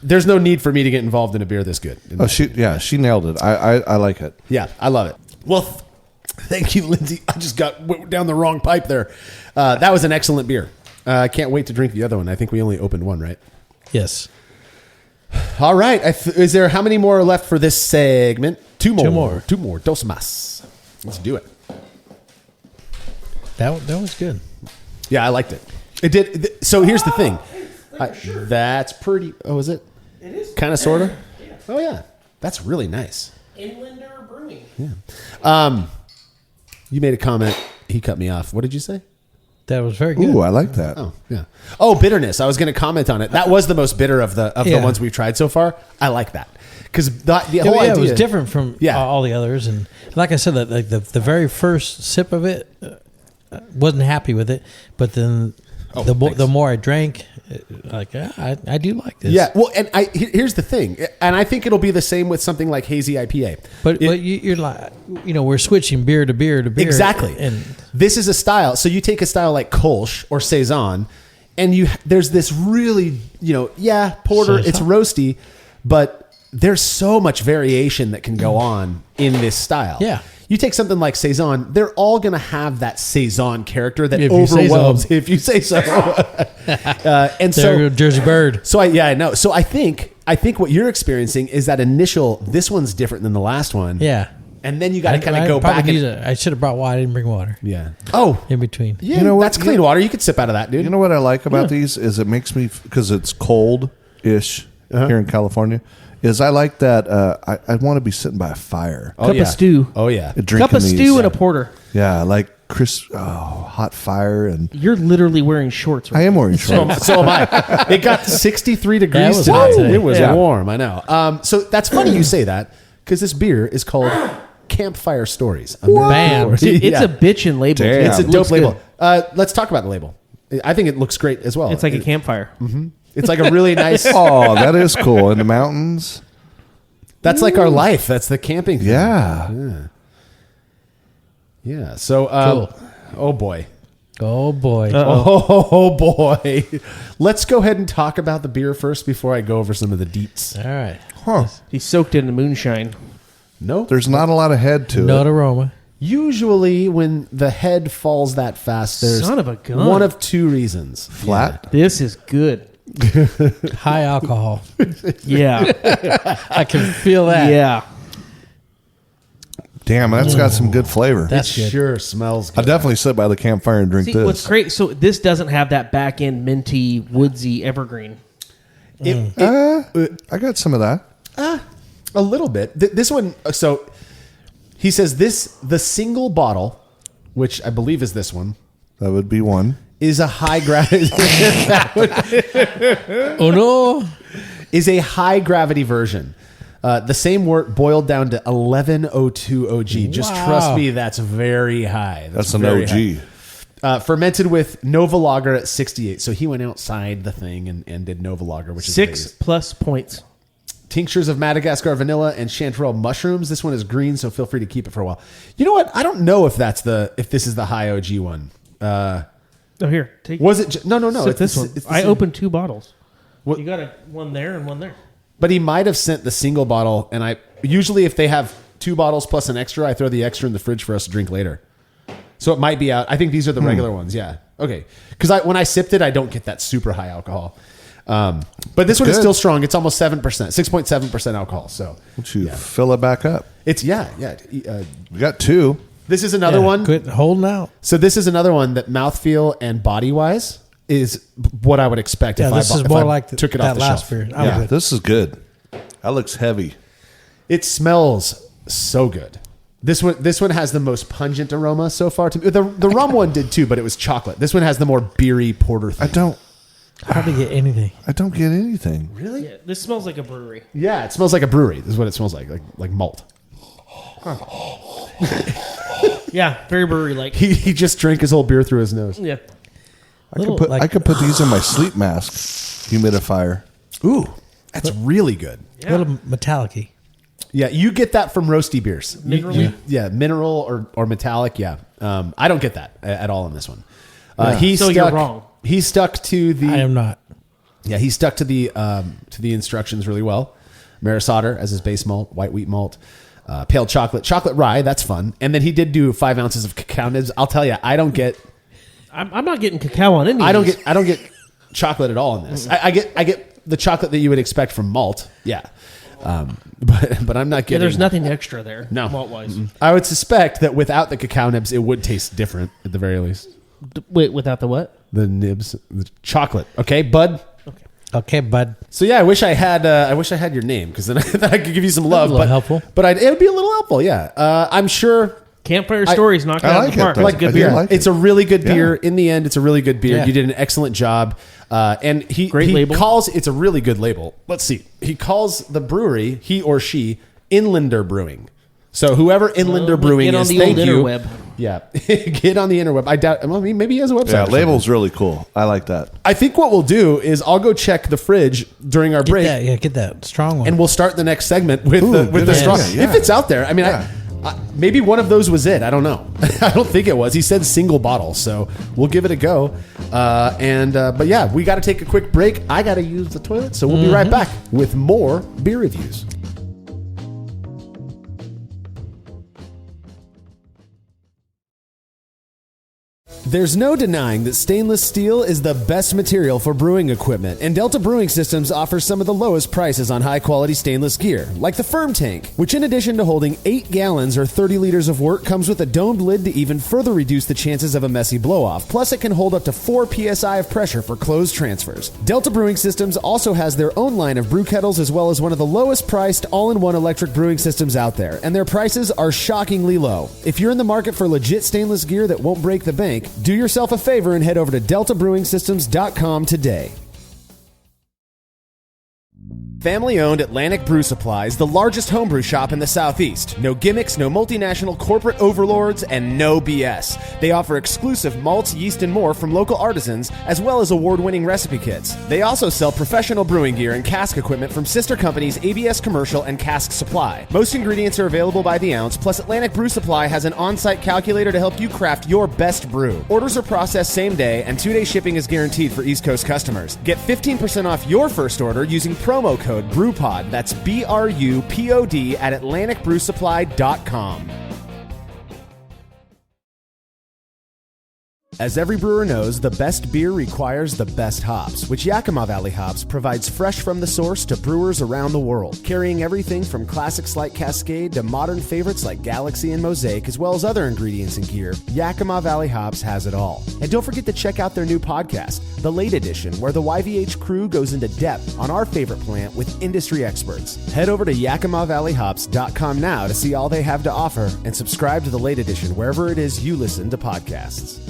there's no need for me to get involved in a beer this good. Oh, she nailed it. I like it. Yeah, I love it. Well, thank you, Lindsay. I just went down the wrong pipe there. That was an excellent beer. I can't wait to drink the other one. I think we only opened one, right? Yes. All right. Is there how many more are left for this segment? Two more. Dos más. Let's do it. That was good. Yeah, I liked it. It did. So here's the thing. That's pretty. Oh, is it? It is Kind of, sort of. Oh yeah, that's really nice. Inlander Brewing. You made a comment. He cut me off. What did you say? That was very good. Ooh, I like that. Oh yeah. Oh, bitterness. I was going to comment on it. That was the most bitter of the ones we've tried so far. I like that because the whole idea it was different from Yeah. all the others, and like I said, the very first sip of it, wasn't happy with it, but then the more I drank, I do like this. Yeah. Well, and here's the thing, and I think it'll be the same with something like hazy IPA. But you're like, we're switching beer to beer to beer. Exactly. And this is a style. So you take a style like Kolsch or Saison, and there's this really, porter. Saison. It's roasty, but there's so much variation that can go on in this style. Yeah. You take something like Saison, they're all going to have that Saison character that If you say so. overwhelms, if you say so. And there, so, Jersey Bird. so I know. So I think what you're experiencing is that initial. This one's different than the last one. Yeah. And then you got to kind of go back. I should have brought water. I didn't bring water. Yeah. Oh, In between. yeah. You know what? That's clean water. You could sip out of that, dude. You know what I like about these is it makes me, because it's cold-ish here in California, is I like that I want to be sitting by a fire. Cup of stew. Oh yeah. Drinking Cup of these. stew and a porter. Yeah, like hot fire. And You're literally wearing shorts. I am wearing shorts. So am I. It got 63 degrees was today. hot today. It was Yeah. warm. I know. So that's funny you say that because this beer is called Campfire Stories. Bam. It's Yeah. a bitchin' label. Damn. It's a It dope looks label. good. Let's talk about the label. I think it looks great as well. It's like a campfire. It's like a really nice. Oh, that is cool. In the mountains. That's like our life. That's the camping thing. Yeah. Yeah. So, Cool. oh boy. Oh boy. Oh boy. Let's go ahead and talk about the beer first before I go over some of the deets. All right. Huh. He's soaked in the moonshine. No. There's not a lot of head to Note it. aroma. Usually, when the head falls that fast, there's Son of a gun. one of two reasons. Flat. This is good. High alcohol. Yeah. I can feel that. Yeah. Damn, that's got some good flavor. That's It good. sure smells I good. definitely sit by the campfire and drink See, this. what's great, so this doesn't have that back end minty, woodsy evergreen. I got some of that. A little bit. This one, so he says the single bottle, which I believe is this one, That would be one. is a high gravity. Oh no! Is a high gravity version. The same wort boiled down to 1102 OG. Just Wow. trust me, that's very high. That's an very OG. high. Fermented with Nova Lager at 68. So he went outside the thing and did Nova Lager, which is 6+ points. tinctures of Madagascar vanilla and chanterelle mushrooms. This one is green, so feel free to keep it for a while. You know what? I don't know if this is the high OG one. Oh, here. Take Was it? No. sip this one. it's the I same. opened 2 bottles. What- You got one there and one there. But he might have sent the single bottle, and I usually if they have 2 bottles plus an extra, I throw the extra in the fridge for us to drink later. So it might be out. I think these are the regular ones. Yeah. Okay. Because when I sipped it, I don't get that super high alcohol. But this one is good. still strong. It's almost 7%, 6.7% alcohol. So Don't you fill it back up? it's yeah. We got 2. This is another Yeah, one. Quit holding out. So this is another one that mouthfeel and body wise is what I would expect Yeah, if this I is if more I like took it that off the last shelf. beer. I'm Yeah. good. This is good. That looks heavy. It smells so good. This one has the most pungent aroma so far to me. The rum one did too, but it was chocolate. This one has the more beery porter thing. Hardly get anything. I don't get anything. Really? Yeah, this smells like a brewery. Yeah, it smells like a brewery. This is what it smells like malt. Yeah, very brewery like. He just drank his whole beer through his nose. Yeah. I could put these in my sleep mask humidifier. Ooh, that's really good. A little metallic-y. Yeah, you get that from roasty beers. Mineral-y? Yeah, mineral or metallic. Yeah, I don't get that at all in this one. So you're wrong. He stuck to the. I am not. Yeah, he stuck to the instructions really well. Maris Otter as his base malt, white wheat malt, pale chocolate rye. That's fun. And then he did do 5 ounces of cacao nibs. I'll tell you, I don't get I'm not getting cacao on any. I of these. don't get chocolate at all in this. I get the chocolate that you would expect from malt. Yeah, but I'm not getting. Yeah, there's nothing extra there. No. malt wise. I would suspect that without the cacao nibs, it would taste different at the very least. Wait, without the what? The nibs, the chocolate. Okay, bud. Okay, bud. So yeah, I wish I had your name because then I could give you some love. a little But helpful. But it would be a little helpful. Yeah, I'm sure. Campfire Stories knocked it I out of like the it, park. though. It's a I good do beer. like It's a really good beer. Yeah. In the end, it's a really good beer. Yeah. You did an excellent job. And Great he label. calls it's a really good label. Let's see. He calls the brewery, he or she, Inlander Brewing. So whoever Inlander Brewing get on is, the thank old you. interweb. Yeah, get on the interweb. I doubt. Well, I mean, maybe he has a website. Yeah, or something. label's really cool. I like that. I think what we'll do is I'll go check the fridge during our Get break, that. Yeah, get that strong one. and we'll start the next segment with Ooh, the good strong. idea, yeah. If it's out there, I mean, Yeah. maybe one of those was it. I don't know. I don't think it was. He said single bottle, so we'll give it a go. But yeah, we got to take a quick break. I got to use the toilet, so we'll be right back with more beer reviews. There's no denying that stainless steel is the best material for brewing equipment, and Delta Brewing Systems offers some of the lowest prices on high-quality stainless gear, like the Firm Tank, which in addition to holding 8 gallons or 30 liters of wort, comes with a domed lid to even further reduce the chances of a messy blow-off. Plus, it can hold up to 4 psi of pressure for closed transfers. Delta Brewing Systems also has their own line of brew kettles, as well as one of the lowest-priced all-in-one electric brewing systems out there, and their prices are shockingly low. If you're in the market for legit stainless gear that won't break the bank, do yourself a favor and head over to deltabrewingsystems.com today. Family-owned Atlantic Brew Supply is the largest homebrew shop in the Southeast. No gimmicks, no multinational corporate overlords, and no BS. They offer exclusive malts, yeast, and more from local artisans, as well as award-winning recipe kits. They also sell professional brewing gear and cask equipment from sister companies ABS Commercial and Cask Supply. Most ingredients are available by the ounce, plus Atlantic Brew Supply has an on-site calculator to help you craft your best brew. Orders are processed same day, and 2-day shipping is guaranteed for East Coast customers. Get 15% off your first order using promo code BREWPOD. That's BRUPOD at AtlanticBrewSupply.com. As every brewer knows, the best beer requires the best hops, which Yakima Valley Hops provides fresh from the source to brewers around the world, carrying everything from classics like Cascade to modern favorites like Galaxy and Mosaic, as well as other ingredients and gear. Yakima Valley Hops has it all. And don't forget to check out their new podcast, The Late Edition, where the YVH crew goes into depth on our favorite plant with industry experts. Head over to YakimaValleyHops.com now to see all they have to offer and subscribe to The Late Edition wherever it is you listen to podcasts.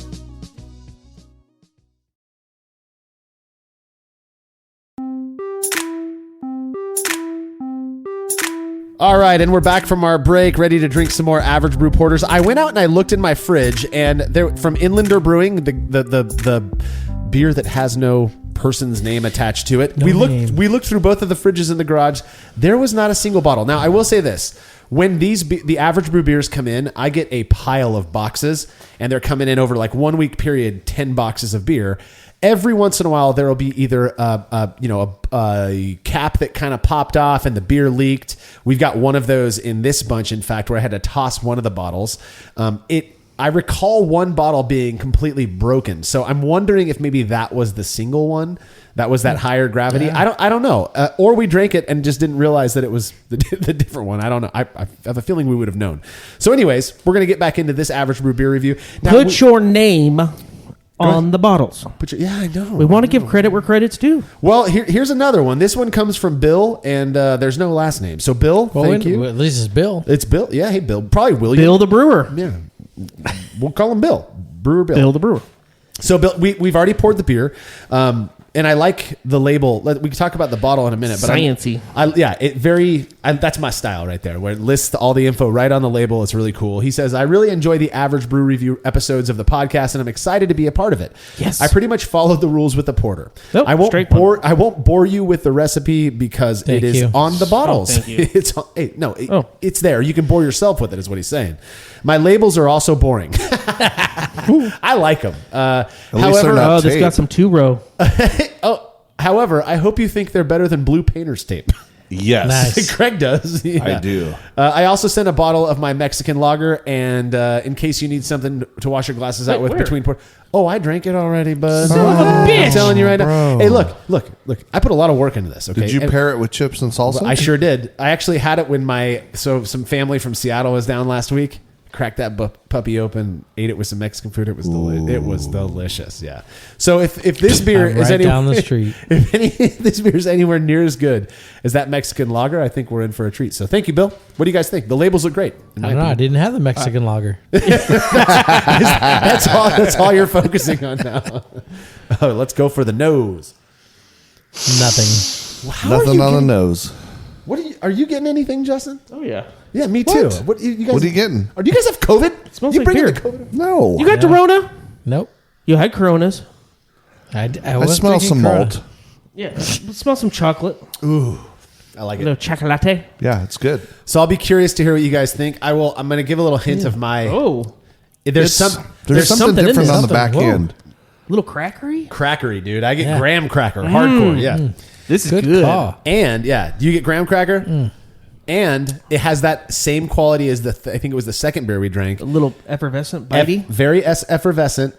All right, and we're back from our break, ready to drink some more Average Brew Porters. I went out and I looked in my fridge, and there from Inlander Brewing, the beer that has no person's name attached to it. We looked through both of the fridges in the garage. There was not a single bottle. Now, I will say this. When the Average Brew beers come in, I get a pile of boxes, and they're coming in over like 1 week period, 10 boxes of beer. Every once in a while, there will be either a cap that kind of popped off and the beer leaked. We've got one of those in this bunch, in fact, where I had to toss one of the bottles. I recall one bottle being completely broken, so I'm wondering if maybe that was the single one. That was that higher gravity. Yeah. I don't know. Or we drank it and just didn't realize that it was the different one. I don't know. I have a feeling we would have known. So, anyways, we're gonna get back into this Average Brew beer review. Now, Put your name on the bottles. I know. We want to give credit where credit's due. Well, here's another one. This one comes from Bill, and there's no last name. So, Bill, thank you. Well, at least it's Bill. It's Bill. Yeah, hey, Bill. Probably William. Bill the brewer. Yeah. We'll call him Bill. Brewer Bill. Bill the brewer. So, Bill, we've already poured the beer. And I like the label. We can talk about the bottle in a minute. But Science-y. That's my style right there, where it lists all the info right on the label. It's really cool. He says, I really enjoy the Average Brew Review episodes of the podcast, and I'm excited to be a part of it. Yes. I pretty much followed the rules with the porter. Nope, I won't bore you with the recipe because it is on the bottles. Oh, thank you. It's there. You can bore yourself with it, is what he's saying. My labels are also boring. I like them. However, this got some 2-row. However, I hope you think they're better than blue painter's tape. Yes. Nice. Craig does. Yeah. I do. I also sent a bottle of my Mexican lager, and in case you need something to wash your glasses out with where? between pour. Oh, I drank it already, bud. Son of a bitch. I'm telling you right now. Bro. Hey, look. I put a lot of work into this. Okay. Did you pair it with chips and salsa? I sure did. I actually had it when some family from Seattle was down last week. Cracked that puppy open, ate it with some Mexican food. It was delicious. Yeah. So if this beer is down the street, if this beer is anywhere near as good as that Mexican lager, I think we're in for a treat. So thank you, Bill. What do you guys think? The labels look great. I don't know. I didn't have the Mexican lager. That's all you're focusing on now. Oh, let's go for the nose. Nothing. Nothing on the nose. Are you getting anything, Justin? Oh, yeah. Yeah, me too. What are you getting? Do you guys have COVID? It smells you like bringing beer. the COVID? No. You got Corona? Nope. You had Coronas? I I smell some malt. Yeah. Smell some chocolate. Ooh, I like A it. little chocolate. Yeah, it's good. So I'll be curious to hear what you guys think. I'm going to give a little hint of my. Oh. There's something something in different this. on the back Whoa. end. Little crackery? Crackery, dude. I get Yeah. graham cracker, hardcore. Yeah, This is Good good. call. and do you get graham cracker? And it has that same quality as I think it was the second beer we drank. A little effervescent, bitey. Very effervescent,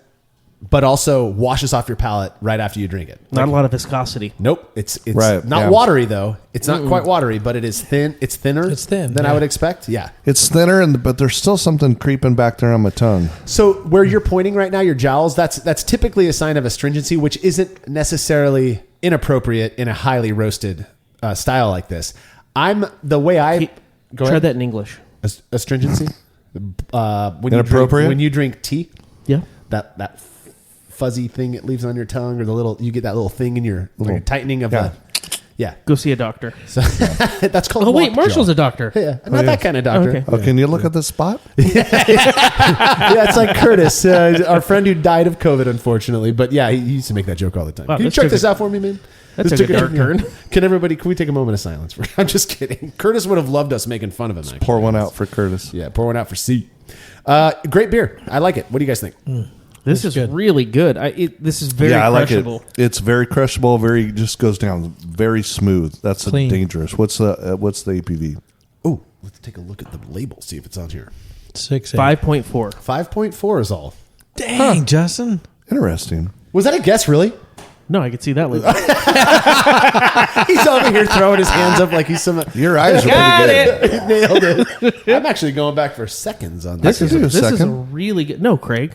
but also washes off your palate right after you drink it. Not a lot of viscosity. Nope, it's Right, not yeah. watery though. It's not quite watery, but it is thin. It's thinner. It's thin, than I yeah. would expect. Yeah. It's thinner, but there's still something creeping back there on my tongue. So where you're pointing right now, your jowls, that's typically a sign of astringency, which isn't necessarily inappropriate in a highly roasted style like this. Go Try ahead. that in English. Astringency. Inappropriate? When you drink tea, Yeah. that fuzzy thing it leaves on your tongue, or you get that little thing in your tightening of the. Yeah. Go see a doctor. So that's called. Oh, wait. lockjaw. Marshall's a doctor. Yeah, not that kind of doctor. Okay. Oh, can you look at the spot? Yeah, it's like Curtis, our friend who died of COVID, unfortunately. But yeah, he used to make that joke all the time. Wow, Can you this check took this a- out for me, man? That This took a dark turn. Can we take a moment of silence? I'm just kidding. Curtis would have loved us making fun of him. Actually. Pour one out for Curtis. Yeah, pour one out for C. Great beer. I like it. What do you guys think? This is good. really good. This is very I like crushable. it. It's very crushable. Just goes down very smooth. That's Clean. dangerous. What's the APV? Oh, let's take a look at the label. See if it's on here. 6 5.4. 5.4 is all. Dang, Justin. Interesting. Was that a guess, really? No, I could see that later. He's over here throwing his hands up like he's some. Your eyes are pretty good. Nailed it. I'm actually going back for seconds on this. This do a is a second. really good. No, Craig.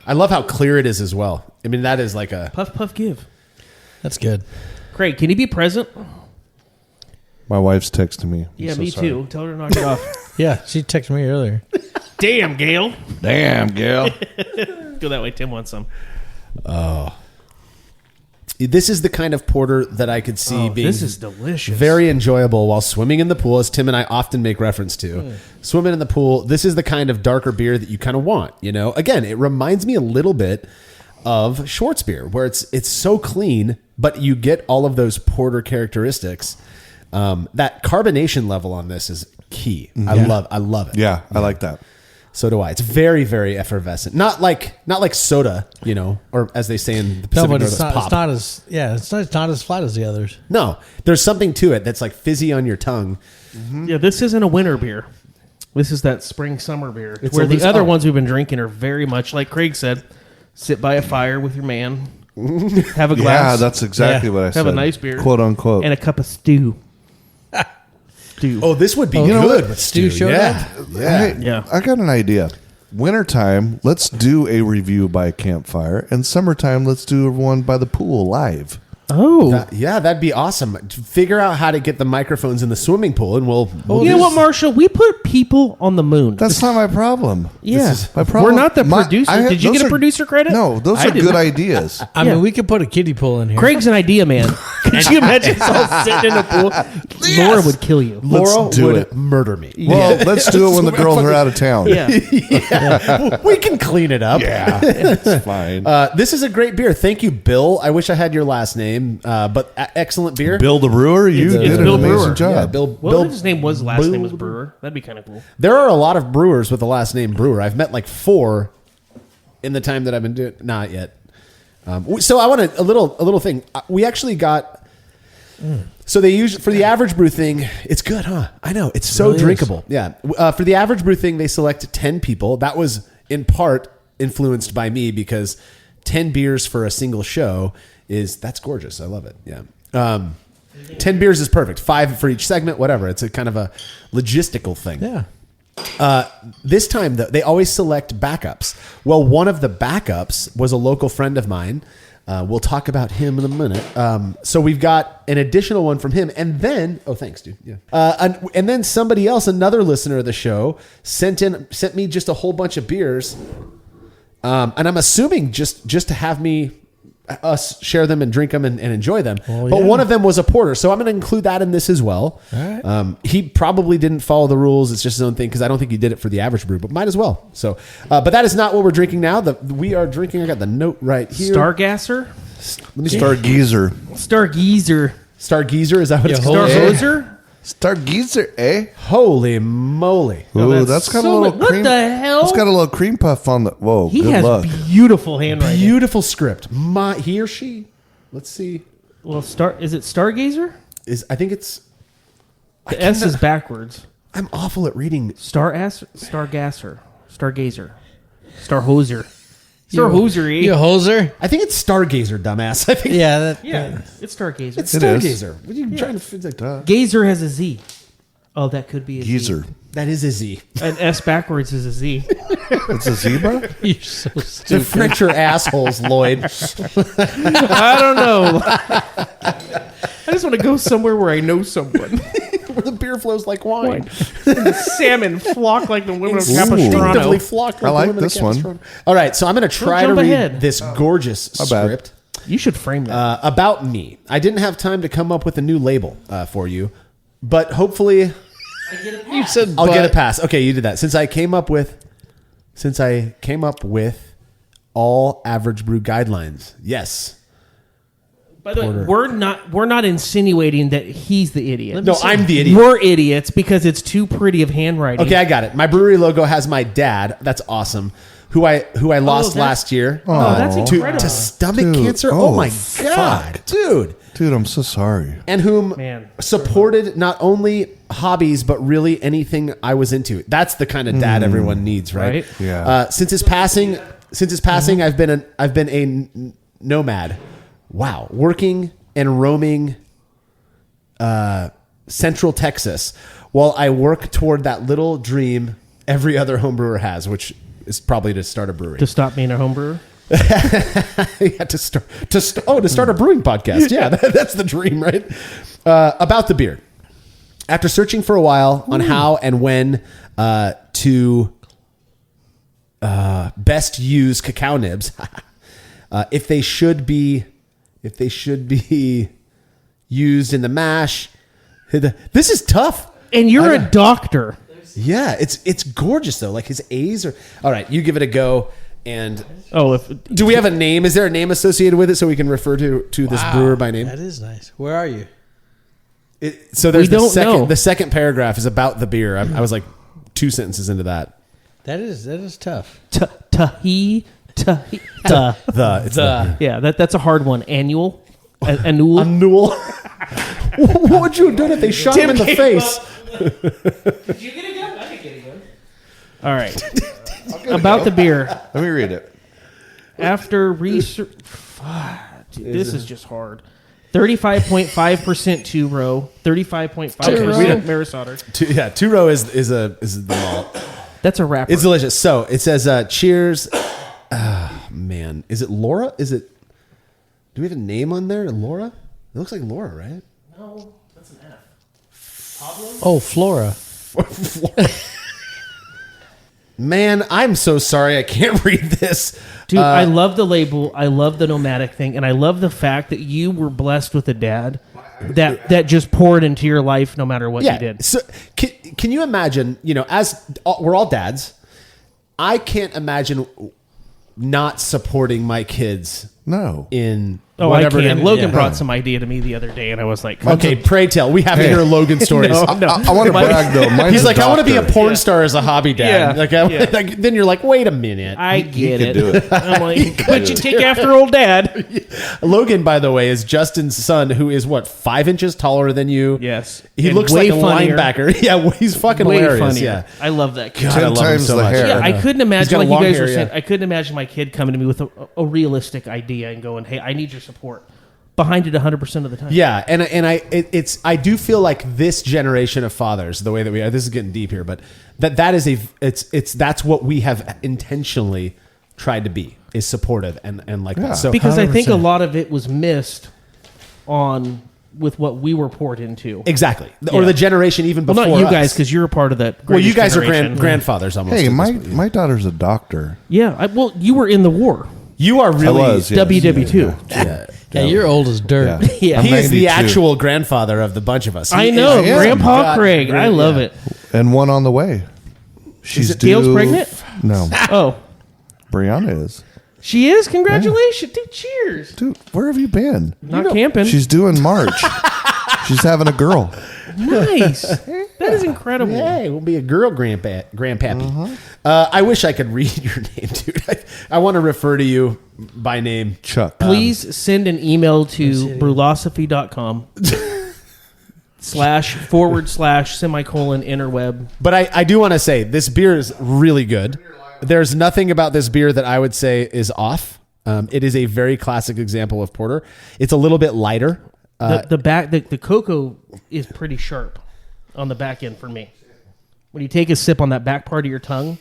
I love how clear it is as well. I mean, that is like a. Puff, puff, give. That's good. Craig, can you be present? My wife's texting me. Yeah, I'm so me sorry. too. Tell her to knock it off. Yeah, she texted me earlier. Damn, Gail. Damn, Gail. Go that way. Tim wants some. This is the kind of porter that I could see being This is delicious. very enjoyable while swimming in the pool, as Tim and I often make reference to. Swimming in the pool, this is the kind of darker beer that you kind of want. You know, again, it reminds me a little bit of Schwartz beer, where it's so clean, but you get all of those porter characteristics. That carbonation level on this is key. I love it. Yeah, I like that. So do I. It's very, very effervescent. Not like soda, you know, or as they say in the No, Pacific but Northwest, pop. it's not as flat as the others. No, there's something to it that's like fizzy on your tongue. Yeah, this isn't a winter beer. This is that spring summer beer. It's Where a the loose- other oh. ones we've been drinking are very much like Craig said. Sit by a fire with your man. Have a Yeah, glass. that's exactly Yeah. what I said. Have a nice beer. Quote unquote. and a cup of stew. Stew. Oh, this would be you know good what? with Stu stew. showed Yeah. Hey, Yeah. I got an idea. Wintertime, let's do a review by a campfire. And summertime, let's do one by the pool live. Oh. Yeah, that'd be awesome. Figure out how to get the microphones in the swimming pool, and we'll you know what, Marshall? We put people on the moon. That's not my problem. yeah. My problem. We're not the producer. Did you those get a are- producer credit? No, those I are did good not. ideas. I mean, we could put a kiddie pool in here. Craig's an idea man. Could you imagine us all sitting in a pool? Laura would kill you. Laura Let's do would it. murder me. Well, let's do it when the girls are out of town. Yeah. We can clean it up. Yeah, it's fine. This is a great beer. Thank you, Bill. I wish I had your last name, but excellent beer. Bill the Brewer, you It's did an Bill amazing Brewer. job. Yeah, Bill. What Bill. if his name was last name was Brewer? That'd be kind of cool. There are a lot of brewers with the last name Brewer. I've met like 4 in the time that I've been doing. Not yet. So I want a little thing. We actually got. So they use for the average brew thing. It's good, huh? I know it's so really is. drinkable. Yeah. For the average brew thing, they select 10 people. That was in part influenced by me because 10 beers for a single show that's gorgeous. I love it. Yeah. 10 beers is perfect. 5 for each segment, whatever. It's a kind of a logistical thing. Yeah. This time, though, they always select backups. Well, one of the backups was a local friend of mine. We'll talk about him in a minute. So we've got an additional one from him. And then, oh, thanks, dude. Yeah. And then somebody else, another listener of the show, sent me just a whole bunch of beers. And I'm assuming just to have us share them and drink them and enjoy them. Oh, but yeah. one of them was a porter, so I'm going to include that in this as well. All right. He probably didn't follow the rules. It's just his own thing because I don't think he did it for the average brew, but might as well. So, but that is not what we're drinking now. We are drinking. I got the note right here. Stargasser? Let me Stargazer. Stargeezer. Stargeezer, is that what it's called? Starhoser? Stargazer, eh? Holy moly! Ooh, that's got a little What cream. the hell? It's got a little cream puff on the. Whoa, He good has luck. beautiful handwriting. Beautiful script. He or she. Let's see. Well, is it Stargazer? I think it's. The S is backwards. I'm awful at reading. Stargasser, Stargazer, Starhoser, Starhoser. You a hoser? I think it's Stargazer, dumbass. I think Yeah. Yeah, it's Stargazer. it's It is. Stargazer. What are you trying to figure? Gazer has a Z. Oh, that could be a Z. Geezer. That is a Z. An S backwards is a Z. It's a zebra. You're so The stupid. French are assholes, Lloyd. I don't know. I just want to go somewhere where I know someone. Where the beer flows like wine. Salmon flock like the women of Instinctively Capistrano. flock like I the like women of this one. Capistrano. All right, so I'm going to try to jump read ahead. this gorgeous My bad. script You should frame that. about me. I didn't have time to come up with a new label for you, but hopefully You said I'll get a pass. Okay, you did that. Since I came up with all average brew guidelines. Yes. By the way, we're not insinuating that he's the idiot. No, I'm the idiot. We're idiots because it's too pretty of handwriting. Okay, I got it. My brewery logo has my dad. That's awesome. Who I lost that's- last year. Oh, that's incredible. to stomach Dude. cancer. Oh, Oh, my fuck. god, dude. Dude, I'm so sorry. And whom Man. supported not only hobbies but really anything I was into. That's the kind of dad everyone needs, right? Right. Yeah. Since his passing, Since his passing, I've been a nomad. Wow, working and roaming Central Texas while I work toward that little dream every other homebrewer has, which is probably to start a brewery. To stop being a homebrewer? Yeah, to start a brewing podcast. Yeah, that's the dream, right? About the beer. After searching for a while on how and when to best use cacao nibs, if they should be used in the mash. This is tough. And you're a doctor. Yeah, it's gorgeous though. Like his A's are all right. You give it a go. And do we have a name? Is there a name associated with it so we can refer to this brewer by name? That is nice. Where are you? So there's the second paragraph is about the beer. I was like 2 sentences into that. That is tough. The. Yeah, that's a hard one. Annual. Annual. What would you have done if they shot him in the face? Did you get a gun? I could get a gun. All right. About the beer. Let me read it. After research, this is just hard. 35.5% two row, 35.5% Maris Otter. Two row is the malt. That's a wrapper. It's delicious. So it says, "Cheers." Man, is it Laura? Do we have a name on there? Laura? It looks like Laura, right? No, that's an F. Pablo? Oh, Flora. Man, I'm so sorry I can't read this. Dude, I love the label. I love the nomadic thing. And I love the fact that you were blessed with a dad that just poured into your life no matter what you did. So can you imagine, as we're all dads, I can't imagine not supporting my kids No. in Oh, whatever. I can. Logan brought some idea to me the other day, and I was like, Okay, pray tell. We have to hear Logan stories. No. I want to brag though. Mine's He's like, I want to be a doctor. porn star as a hobby dad. Yeah. Then you're like, wait a minute. I get could it. do it. I'm like, but you take after old dad. Logan, by the way, is Justin's son, who is 5 inches taller than you. Yes. He And looks way like a funnier. linebacker. Yeah, he's fucking Way hilarious. funnier. Yeah. I love that kid. God, I 10 love him times so the much. hair. Yeah, I couldn't imagine, got like long you guys hair, were saying, yeah. I couldn't imagine my kid coming to me with a realistic idea and going, hey, I need your support. Behind it 100% of the time. Yeah, I do feel like this generation of fathers, the way that we are, this is getting deep here, but that's what we have intentionally tried to be, is supportive and like that. So Because I think a 100%. lot of it was missed with what we were poured into. exactly, or the generation even Well, before not you us. guys, because you're a part of that. Well, you guys generation. are grandfathers almost. Hey, at my this point. my daughter's a doctor. Yeah, well, you were in the war. You are really I was, yes. WW2. Yeah, you're old as dirt. Yeah. Yeah. I'm He is the 92. actual grandfather of the bunch of us. I He know, is- Grandpa God, Craig. I love it. And one on the way. She's it Gail's pregnant? No, Oh, Brianna is. she is. Congratulations, dude. Cheers. Dude, where have you been? Not camping. She's doing March. She's having a girl. Nice. That is incredible. Hey, we'll be a girl grandpappy. I wish I could read your name, dude. I want to refer to you by name. Chuck. Please send an email to brulosophy.com // interweb. But I do want to say this beer is really good. There's nothing about this beer that I would say is off. It is a very classic example of porter. It's a little bit lighter. The cocoa is pretty sharp on the back end for me. When you take a sip on that back part of your tongue,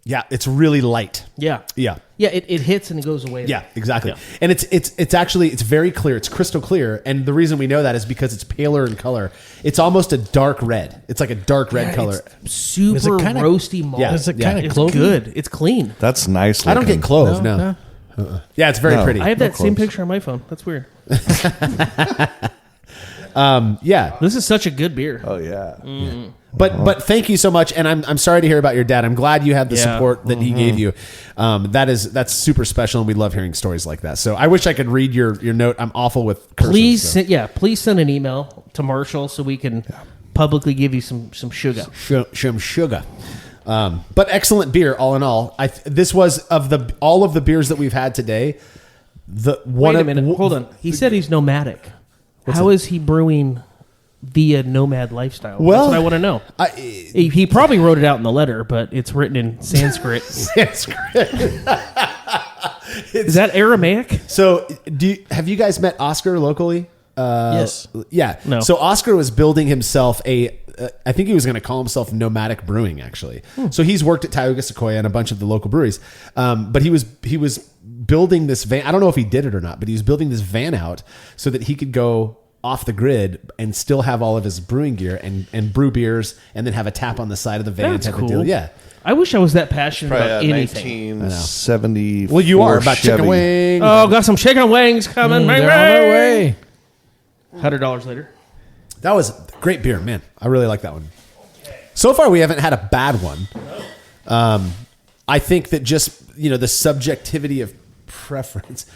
Yeah, it's really light. yeah, Yeah. it hits and it goes away. Yeah, exactly. And it's actually very clear. It's crystal clear. And the reason we know that is because it's paler in color. It's almost a dark red. It's like a dark red color. It's super Is it kinda- roasty malt. Yeah. Is it Yeah. kind of It's cloven? good. It's clean. That's nice. I don't looking. get clove, no. No. Yeah, it's very No. pretty. I have that same close. picture on my phone. That's weird. Yeah. This is such a good beer. Oh yeah. But thank you so much, and I'm sorry to hear about your dad. I'm glad you had the Yeah. support that he gave you. That's super special, and we love hearing stories like that. So I wish I could read your note. I'm awful with cursive, so. Please send an email to Marshall so we can publicly give you some sugar. Some sugar. But excellent beer, all in all. This was of all of the beers that we've had today. Wait a minute. Hold on. He said he's nomadic. How is he brewing via nomad lifestyle? Well, that's what I want to know. He probably wrote it out in the letter, but it's written in Sanskrit. Is that Aramaic? So, have you guys met Oscar locally? Yes. Yeah. No. So Oscar was building himself I think he was going to call himself Nomadic Brewing, actually. So he's worked at Tioga Sequoia and a bunch of the local breweries. But he was building this van. I don't know if he did it or not, but he was building this van out so that he could go off the grid and still have all of his brewing gear and brew beers and then have a tap on the side of the van. That's type of cool. deal. Yeah. I wish I was that passionate Probably about a anything. 1970. Well, you are about Chevy. chicken wings. Oh, got some chicken wings coming. They're on their way. $100 later. That was great beer, man. I really like that one. So far, we haven't had a bad one. I think that just, the subjectivity of preference.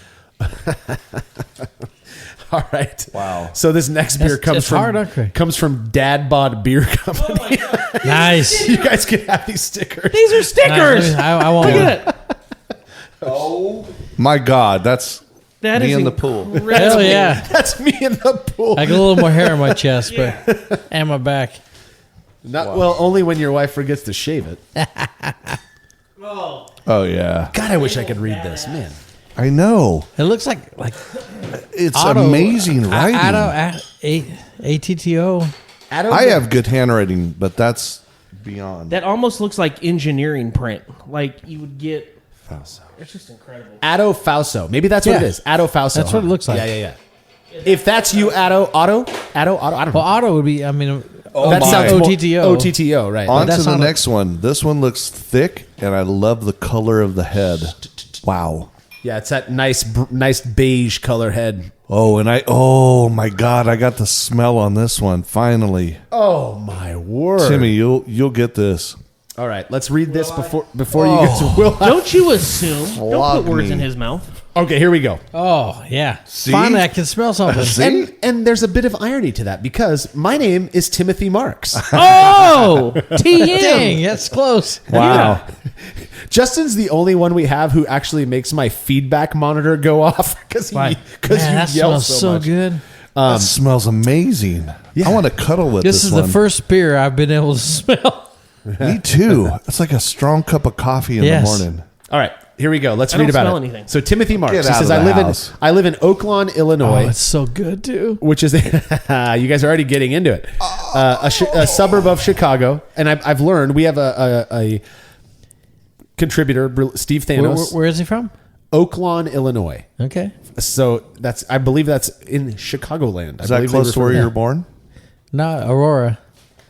All right. Wow. So this next beer It's hard, okay. comes from Dad Bod Beer Company. Nice. You guys can have these stickers. These are stickers. I won't. Look at it. Oh my God, that's That me is in the pool. incredible. Hell yeah. That's me in the pool. I got a little more hair on my chest, but and my back. Well, only when your wife forgets to shave it. Oh yeah, God, I wish I could read this, man. I know. It looks like It's auto, amazing writing. ATTO. I have good handwriting, but that's beyond. That almost looks like engineering print. Like you would get. Fauso. It's just incredible. Addo Fauso. Maybe that's what Yeah. it is. Addo Fauso. That's what it looks like. Yeah. If that's you, Addo, I don't know. Well, auto would be. that my. sounds more- OTTO. OTTO, right. On to that's the not a- next one. This one looks thick, and I love the color of the head. Wow. Yeah, it's that nice beige color head. Oh my God, I got the smell on this one. Finally, Oh my word, Timmy, you'll get this. All right, let's read this before you get to Will. Don't you assume? Don't Flog put words me. in his mouth. Okay, here we go. Oh yeah. See? Finally, I can smell something. See? And there's a bit of irony to that because my name is Timothy Marks. Oh, TM. Dang, that's close. Wow. Justin's the only one we have who actually makes my feedback monitor go off because Why? you Man, that yell smells so so much. good. That smells amazing. Yeah. I want to cuddle with This this is one. the first beer I've been able to smell. Me too. It's like a strong cup of coffee in Yes. the morning. All right, here we go. Let's I read don't about smell it. anything. So Timothy Marks, Get he out says, of the house. I live in Oaklawn, Oh, Illinois, it's so good too. which is you guys are already getting into it. A suburb of Chicago, and I've learned we have a contributor, Steve Thanos, Where is he from? Oaklawn, Illinois. Okay. So I believe that's in Chicagoland. Is that close to where you were born? No, Aurora,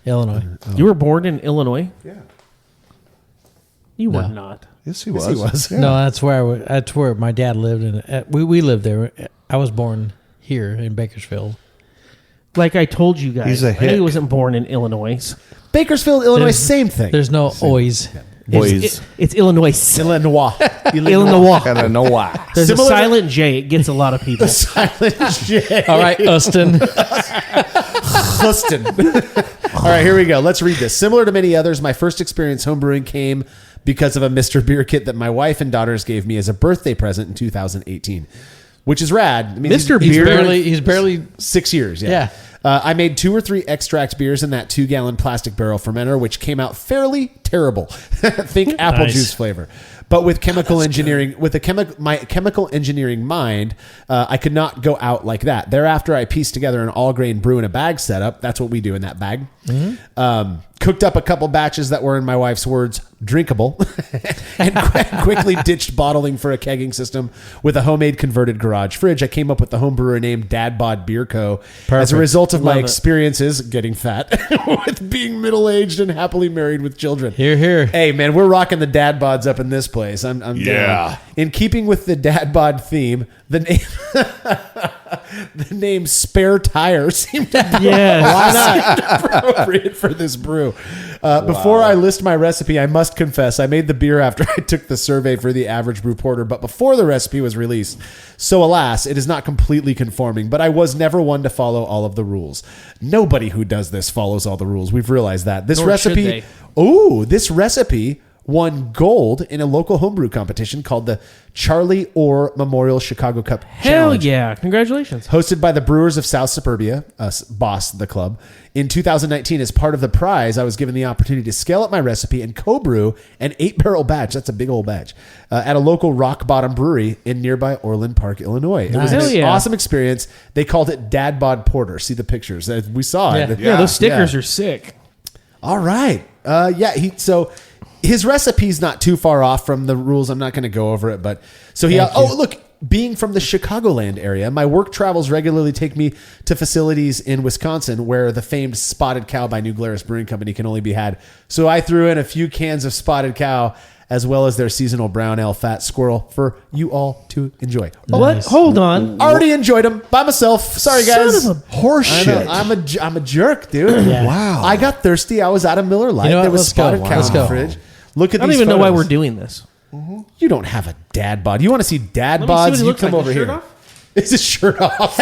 Illinois. You were born in Illinois. Yeah. You were No. not. Yes, he Yes, was. he was. Yeah. No, that's where my dad lived, and we lived there. I was born here in Bakersfield. Like I told you guys, He's a I knew hick. he wasn't born in Illinois. Bakersfield, Illinois, There's- same thing. There's no oys. Boys. It's Illinois. Illinois. Illinois. I don't know why. There's Similar a to- silent J. It gets a lot of people. Silent J. All right, Austin. Huston. All right, here we go. Let's read this. Similar to many others, my first experience homebrewing came because of a Mr. Beer kit that my wife and daughters gave me as a birthday present in 2018, which is rad. I mean, Mr. he's Beer- He's barely. 6 years. Yeah. I made 2 or 3 extract beers in that 2-gallon plastic barrel fermenter, which came out fairly terrible. Think apple Nice. juice flavor. But with chemical engineering, my chemical engineering mind, I could not go out like that. Thereafter, I pieced together an all-grain brew in a bag setup. That's what we do in that bag. Cooked up a couple batches that were, in my wife's words, drinkable, and quickly ditched bottling for a kegging system with a homemade converted garage fridge. I came up with the home brewer name Dad Bod Beer Co. As a result of my Love it. experiences getting fat with being middle-aged and happily married with children. Here, here. Hey, man, we're rocking the dad bods up in this place. I'm down. In keeping with the dad bod theme, the name Spare Tire seemed to be appropriate for this brew. Before I list my recipe, I must confess I made the beer after I took the survey for the Average Brew Porter, but before the recipe was released. So alas, it is not completely conforming, but I was never one to follow all of the rules. Nobody who does this follows all the rules. We've realized that. This Nor should recipe... they. Oh, this recipe won gold in a local homebrew competition called the Charlie Orr Memorial Chicago Cup Hell Challenge. yeah. Congratulations. Hosted by the Brewers of South Suburbia, boss the club. In 2019, as part of the prize, I was given the opportunity to scale up my recipe and co-brew an 8-barrel batch. That's a big old batch. At a local rock bottom brewery in nearby Orland Park, Illinois. It was Hell an yeah. awesome experience. They called it Dad Bod Porter. See the pictures. We saw it. Yeah, those stickers Yeah. are sick. All right. So his recipe's not too far off from the rules. I'm not going to go over it, but so look, being from the Chicagoland area, my work travels regularly take me to facilities in Wisconsin where the famed Spotted Cow by New Glarus Brewing Company can only be had. So I threw in a few cans of Spotted Cow as well as their seasonal brown ale Fat Squirrel for you all to enjoy. What? Hold on. Already enjoyed them by myself. Sorry, guys. Son of Horseshit. I'm a jerk, dude. Wow. I got thirsty. I was out of Miller Lite. You know what? There was Let's go. Spotted Cow Let's in the go. fridge. Look at I don't these even know why photos. we're doing this. You don't have a dad bod. You want to see dad Let me see what bods? he You looks come like. over His shirt here. off? Is his shirt off?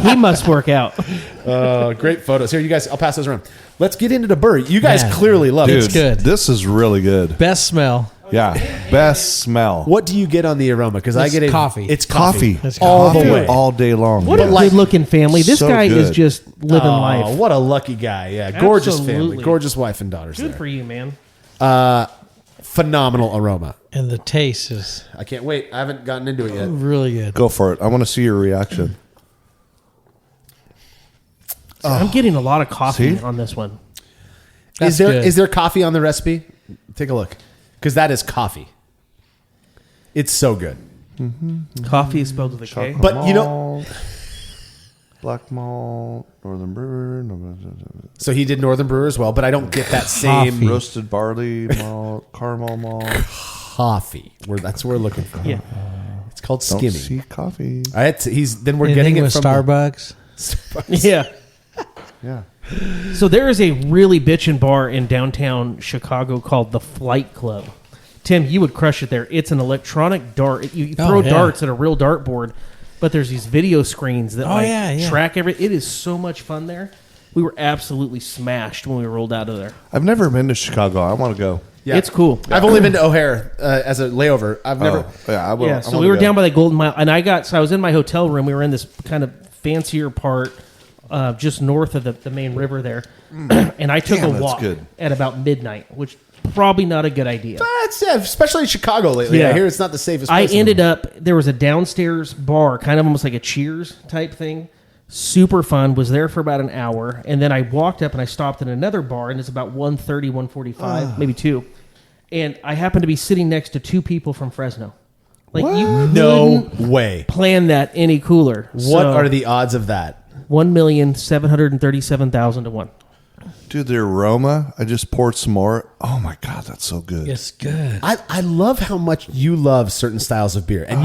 He must work out. Great photos. Here, you guys. I'll pass those around. Let's get into the burr. You guys Man. clearly love Dude, it. It's good. This is really good. Best smell. Yeah. Best smell. What do you get on the aroma? Because I It's get coffee. It's Coffee. coffee. It's all coffee. the way. All day long. What a good-looking family. This So guy is good. just living Oh, life. what a lucky guy. Yeah. Gorgeous family. Absolutely. Gorgeous wife and daughters Good there. for you, man. Phenomenal aroma. And the taste is I can't wait. I haven't gotten into it yet. really good. Go for it. I want to see your reaction. I'm getting a lot of coffee See? on this one. Is That's there good. coffee on the recipe? Take a look. Because that is coffee. It's so good. Coffee is spelled with a K. But you know, Black malt, Northern Brewer, so he did Northern Brewer as well, but I don't get that same Coffee. roasted barley malt, caramel malt. coffee. That's what we're looking for. Yeah. It's called Don't skimming. see coffee. All right, so we're Anything getting it with from Starbucks. Yeah. Yeah. So there is a really bitchin' bar in downtown Chicago called the Flight Club. Tim, you would crush it there. It's an electronic dart. You Oh, throw yeah. darts at a real dartboard, but there's these video screens that Oh, yeah. track every. It is so much fun there. We were absolutely smashed when we rolled out of there. I've never been to Chicago. I want to go. Yeah. It's cool. I've only been to O'Hare as a layover. I've never. Oh, yeah, I will. Yeah, so we were down by the Golden Mile, and I was in my hotel room. We were in this kind of fancier part, just north of the main river there, and I took Damn, a that's walk good. at about midnight, which probably not a good idea. Especially in Chicago lately. Yeah. I hear it's not the safest. I place in the ended world. up there was a downstairs bar, kind of almost like a Cheers type thing. Super fun. Was there for about an hour, and then I walked up and I stopped at another bar, and it's about 1:30, 1:45, maybe 2. And I happened to be sitting next to two people from Fresno. Like you No couldn't way. plan that any cooler. What are the odds of that? 1,737,000 to 1. Dude, the aroma. I just poured some more. Oh my god, that's so good. It's good. I love how much you love certain styles of beer, and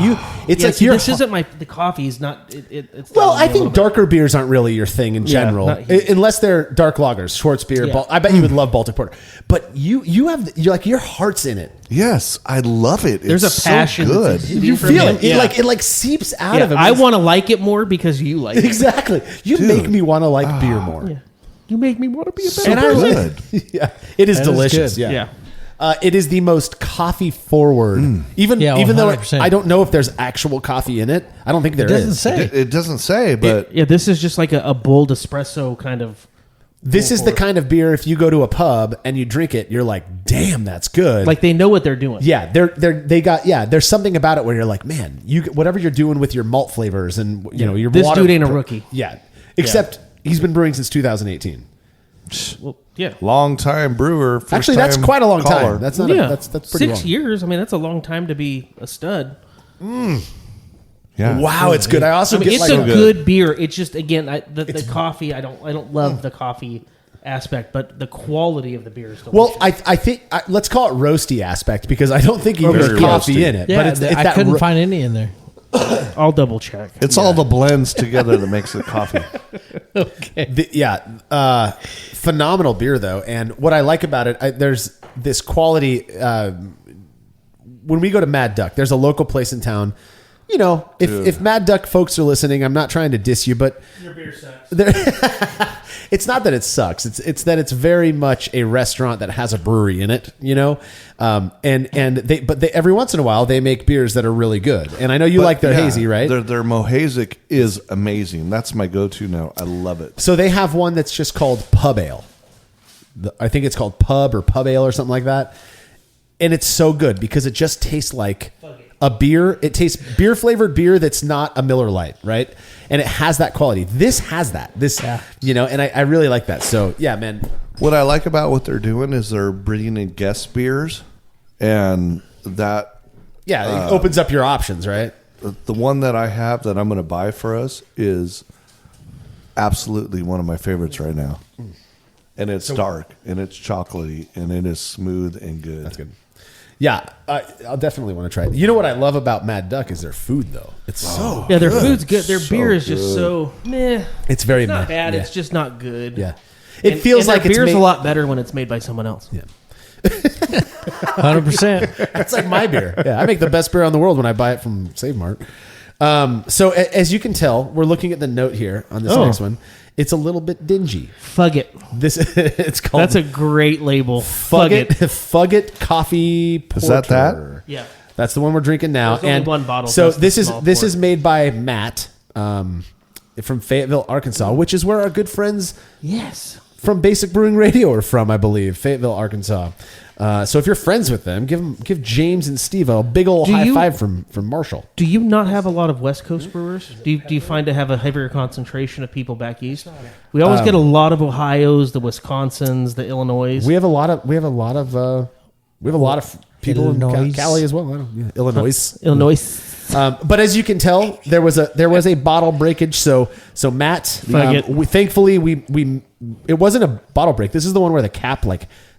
it's Yeah, like see, you're. this isn't the coffee is not. It's Well, telling me I a little think bit. darker beers aren't really your thing in general, not huge. unless they're dark lagers, Schwartz beer. Yeah. I bet you would love Baltic Porter, but you're like your heart's in it. Yes, I love it. There's it's a passion. So good. that's You from feel him. it. Yeah. It like seeps out Yeah, of him. I want to like it more because you like it. exactly. You Dude. make me want to like beer more. Yeah. You make me want to be a better So person. good. Yeah, it is That is delicious. good. Yeah. It is the most coffee forward. Even Yeah, though 100%. I don't know if there's actual coffee in it. I don't think there It doesn't is. say. It doesn't say, but Yeah, this is just like a bold espresso kind of. This is the kind of beer if you go to a pub and you drink it, you're like, damn, that's good. Like they know what they're doing. yeah, there's something about it where you're like, man, whatever you're doing with your malt flavors and your This water. dude ain't a rookie. Yeah, except he's been brewing since 2018. Well, yeah. long time brewer. first Actually, that's time quite a long caller. time. That's not. Yeah. That's pretty 6 long. years. I mean, that's a long time to be a stud. Yeah. Wow, it's good. I also I mean, get it's like a good beer. It's just again the coffee. I don't love the coffee aspect, but the quality of the beer is delicious. Well, I think let's call it roasty aspect because I don't think he used Very coffee roasty. in it. Yeah, but it's I that couldn't find any in there. I'll double check. It's all the blends together that makes the coffee. phenomenal beer though. And what I like about it, there's this quality. When we go to Mad Duck, there's a local place in town. You know, if Mad Duck folks are listening, I'm not trying to diss you, but Your beer sucks. It's not that it sucks. It's that it's very much a restaurant that has a brewery in it, you know. And they every once in a while they make beers that are really good. And I know you like their hazy, right? Their Mohasic is amazing. That's my go-to now. I love it. So they have one that's just called Pub Ale. I think it's called Pub or Pub Ale or something like that. And it's so good because it just tastes like a beer. It tastes beer flavored beer that's not a Miller Lite, right? And it has that quality. This has that. You know, and I really like that. So yeah, man. What I like about what they're doing is they're bringing in guest beers, and that it opens up your options, right? the one that I have that I'm going to buy for us is absolutely one of my favorites right now. And it's dark, and it's chocolatey, and it is smooth and good. That's good. Yeah, I'll definitely want to try it. You know what I love about Mad Duck is their food, though. It's so their good. food's good. Their beer is just so meh. It's very It's not meh. bad. Yeah. It's just not good. Yeah, it feels like their it's beer's made, a lot better when it's made by someone else. Yeah, 100%. that's like my beer. Yeah, I make the best beer on the world when I buy it from Save Mart. So as you can tell, we're looking at the note here on this next one. It's a little bit dingy. Fug it. This it's called. That's a great label. Fug it. Fug it coffee porter. Is that? Yeah. That's the one we're drinking now. There's only one bottle. So That's this the is small this port. is made by Matt from Fayetteville, Arkansas, which is where our good friends Yes. from Basic Brewing Radio are from, I believe, Fayetteville, Arkansas. So if you're friends with them, give James and Steve a big old high five from Marshall. Do you not have a lot of West Coast brewers? Do you find to have a heavier concentration of people back east? We always get a lot of Ohio's, the Wisconsins, the Illinois. We have a lot of people Illinois. in Cali as well. I don't, yeah, Illinois. Illinois. But as you can tell, there was a bottle breakage. So Matt, Fug it. thankfully we it wasn't a bottle break. This is the one where the cap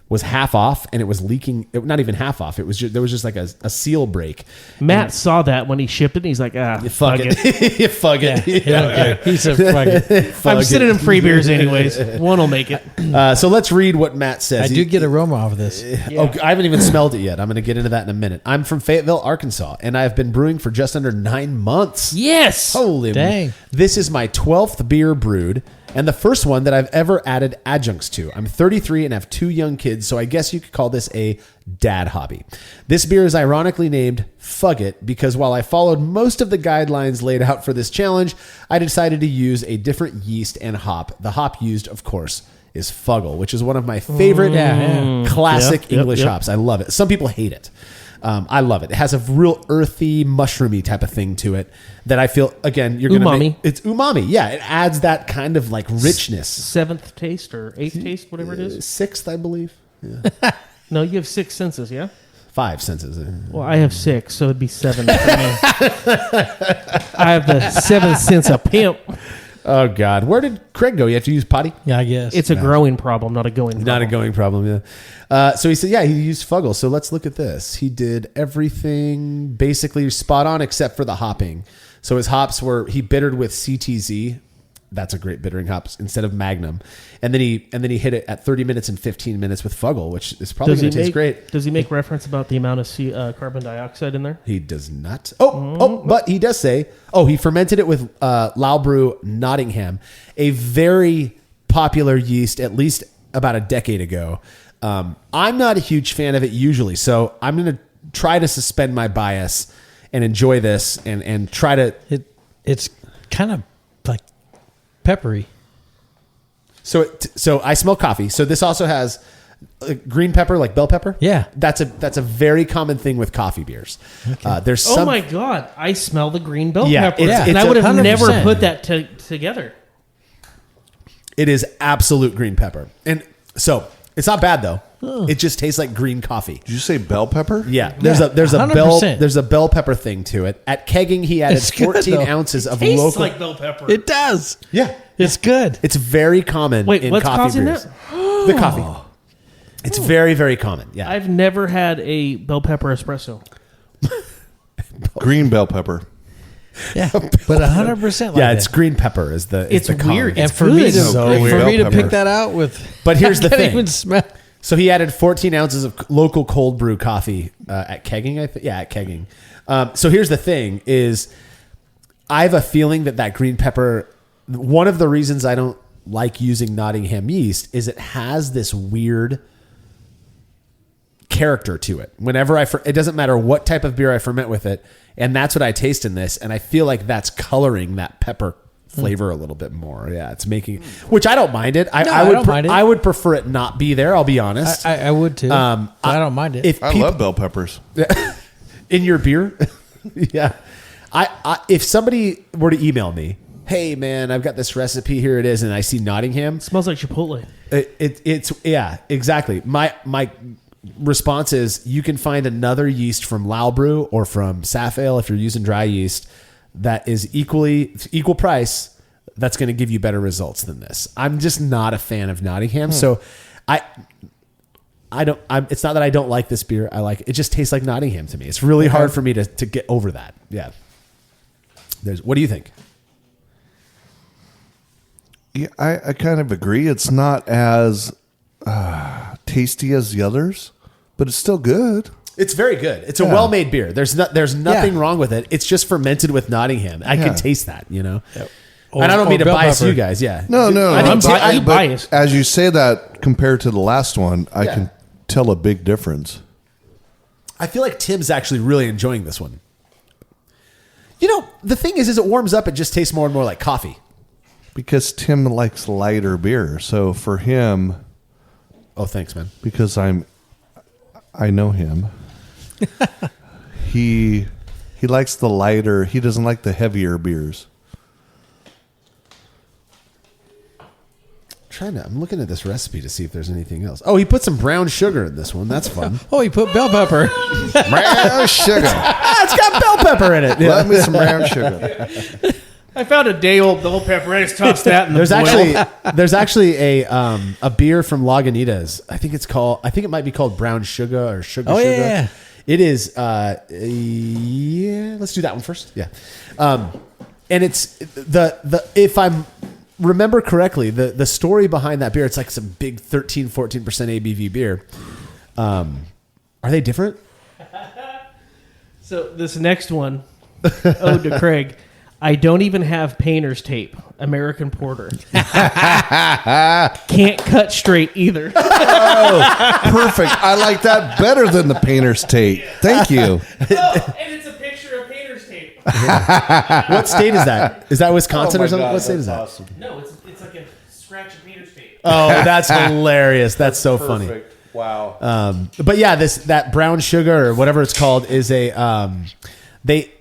was half off and it was leaking. Not even half off. It was just, there was just like a seal break. Matt saw that when he shipped it, and he's like, Fuck it. You fuck it. Yeah. He said, fuck it. I'm sending him free beers anyways. One will make it. So let's read what Matt says. I do get aroma off of this. Oh, I haven't even smelled it yet. I'm going to get into that in a minute. I'm from Fayetteville, Arkansas, and I've been brewing for just under 9 months. Yes. Holy Dang. This is my 12th beer brewed and the first one that I've ever added adjuncts to. I'm 33 and have 2 young kids, so I guess you could call this a dad hobby. This beer is ironically named Fug It because while I followed most of the guidelines laid out for this challenge, I decided to use a different yeast and hop. The hop used, of course, is Fuggle, which is one of my favorite classic English hops. I love it. Some people hate it. I love it. It has a real earthy, mushroomy type of thing to it that I feel, again, you're going to make. It's umami. Yeah, it adds that kind of like richness. 7th taste or 8th taste, whatever it is. 6th, I believe. Yeah. No, you have 6 senses, yeah? 5 senses. Well, I have 6, so it'd be 7 for me. I have the 7th sense of pimp. Oh, God. Where did Craig go? You have to use potty? Yeah, I guess. It's a growing problem, not a going problem. Not a going problem, yeah. So he said, he used Fuggle. So let's look at this. He did everything basically spot on except for the hopping. So his hops he bittered with CTZ. That's a great bittering hops instead of Magnum. And then he hit it at 30 minutes and 15 minutes with Fuggle, which is probably going to taste great. Does he make reference about the amount of carbon dioxide in there? He does not. But he does say, he fermented it with AvgBrü Nottingham, a very popular yeast, at least about a decade ago. I'm not a huge fan of it usually, so I'm going to try to suspend my bias and enjoy this and try to... It's kind of like peppery. So I smell coffee. So this also has green pepper, like bell pepper. Yeah. That's a very common thing with coffee beers. Okay. There's some... Oh my God. I smell the green bell Yeah, pepper. it's- and it's I would have 100%. never put that together. It is absolute green pepper. And so it's not bad though. It just tastes like green coffee. Did you say bell pepper? Yeah, there's a 100%. there's a bell pepper thing to it. At kegging, he added It's good, 14 though. ounces of Tastes local. like bell pepper. It does. Yeah, It's good. it's very common. Wait, in what's coffee causing beers. that? The coffee. It's very, very common. Yeah, I've never had a bell pepper espresso. Green bell pepper. Yeah, but 100%. Like yeah. It's that. green pepper is the. It's the common. weird. And It's for good. me to So weird. for me to Bell pick pepper. that out with, But here's the I can't thing. even smell. So he added 14 ounces of local cold brew coffee at kegging. I think. Yeah, at kegging. So here's the thing: is I have a feeling that green pepper. One of the reasons I don't like using Nottingham yeast is it has this weird character to it. Whenever it doesn't matter what type of beer I ferment with it, and that's what I taste in this, and I feel like that's coloring that pepper flavor a little bit more. Yeah, it's making, which I don't mind it. I don't mind it. I would prefer it not be there. I'll be honest. I would too. I don't mind it. I love bell peppers in your beer. Yeah, if somebody were to email me, hey man, I've got this recipe, here it is, and I see Nottingham, It smells like Chipotle. It's yeah, exactly. My response is you can find another yeast from AvgBrü or from Saf Ale if you're using dry yeast that is equal price, that's going to give you better results than this. I'm just not a fan of Nottingham, so it's not that I don't like this beer. I like it. It just tastes like Nottingham to me. It's really hard for me to get over that. Yeah. What do you think? Yeah, I kind of agree. It's not as tasty as the others, but it's still good. It's very good. It's a well-made beer. There's nothing wrong with it. It's just fermented with Nottingham. I can taste that, you know. Yep. And I don't mean to bias you guys. Yeah. No. I'm biased. As you say that, compared to the last one, I can tell a big difference. I feel like Tim's actually really enjoying this one. You know, the thing is it warms up. It just tastes more and more like coffee. Because Tim likes lighter beer, so for him. Oh, thanks, man. Because I know him. He likes the lighter. He doesn't like the heavier beers. I'm looking at this recipe to see if there's anything else. Oh, he put some brown sugar in this one. That's fun. Oh, he put bell pepper. Brown sugar. It's got bell pepper in it. Yeah. Let me some brown sugar. I found a day-old bell pepper. I just tossed that in the There's actually a beer from Lagunitas. I think it might be called Brown Sugar or Sugar. Oh, Sugar. yeah. It is. Let's do that one first. Yeah. And it's if I'm remember correctly, the story behind that beer, it's like some big 13-14% ABV beer. Are they different? So this next one, ode to Craig. I don't even have painter's tape. American Porter. Can't cut straight either. Oh, perfect. I like that better than the painter's tape. Thank you. Oh, and it's a picture of painter's tape. What state is that? Is that Wisconsin or something? God, what state is that? Awesome. No, it's like a scratch of painter's tape. Oh, that's hilarious. That's so funny. Perfect. Wow. But yeah, that brown sugar or whatever it's called is a they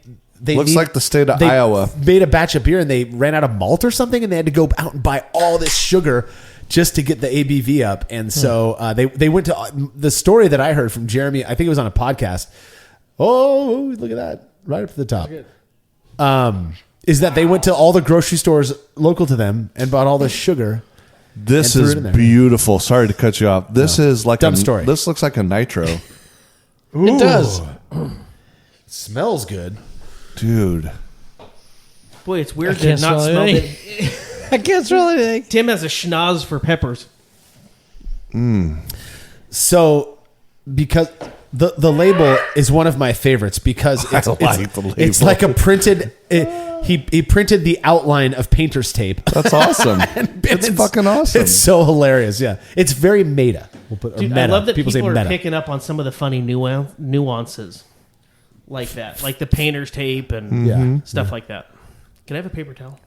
looks like the state of Iowa made a batch of beer and they ran out of malt or something and they had to go out and buy all this sugar just to get the ABV up. And so they went to the story that I heard from Jeremy. I think it was on a podcast. Oh, look at that. Right up to the top. Is that they went to all the grocery stores local to them and bought all this sugar. This is beautiful. Sorry to cut you off. This is like dumb story. This looks like a nitro. It does. It smells good. Dude. Boy, it's weird to not smell it. I can't smell anything. Tim has a schnoz for peppers. So, because the label is one of my favorites because it's like a printed. He printed the outline of painter's tape. That's awesome. It's fucking awesome. It's so hilarious. Yeah, it's very meta. Dude, meta. I love that people say are meta. picking up on some of the funny nuances like that, like the painter's tape and stuff like that. Can I have a paper towel?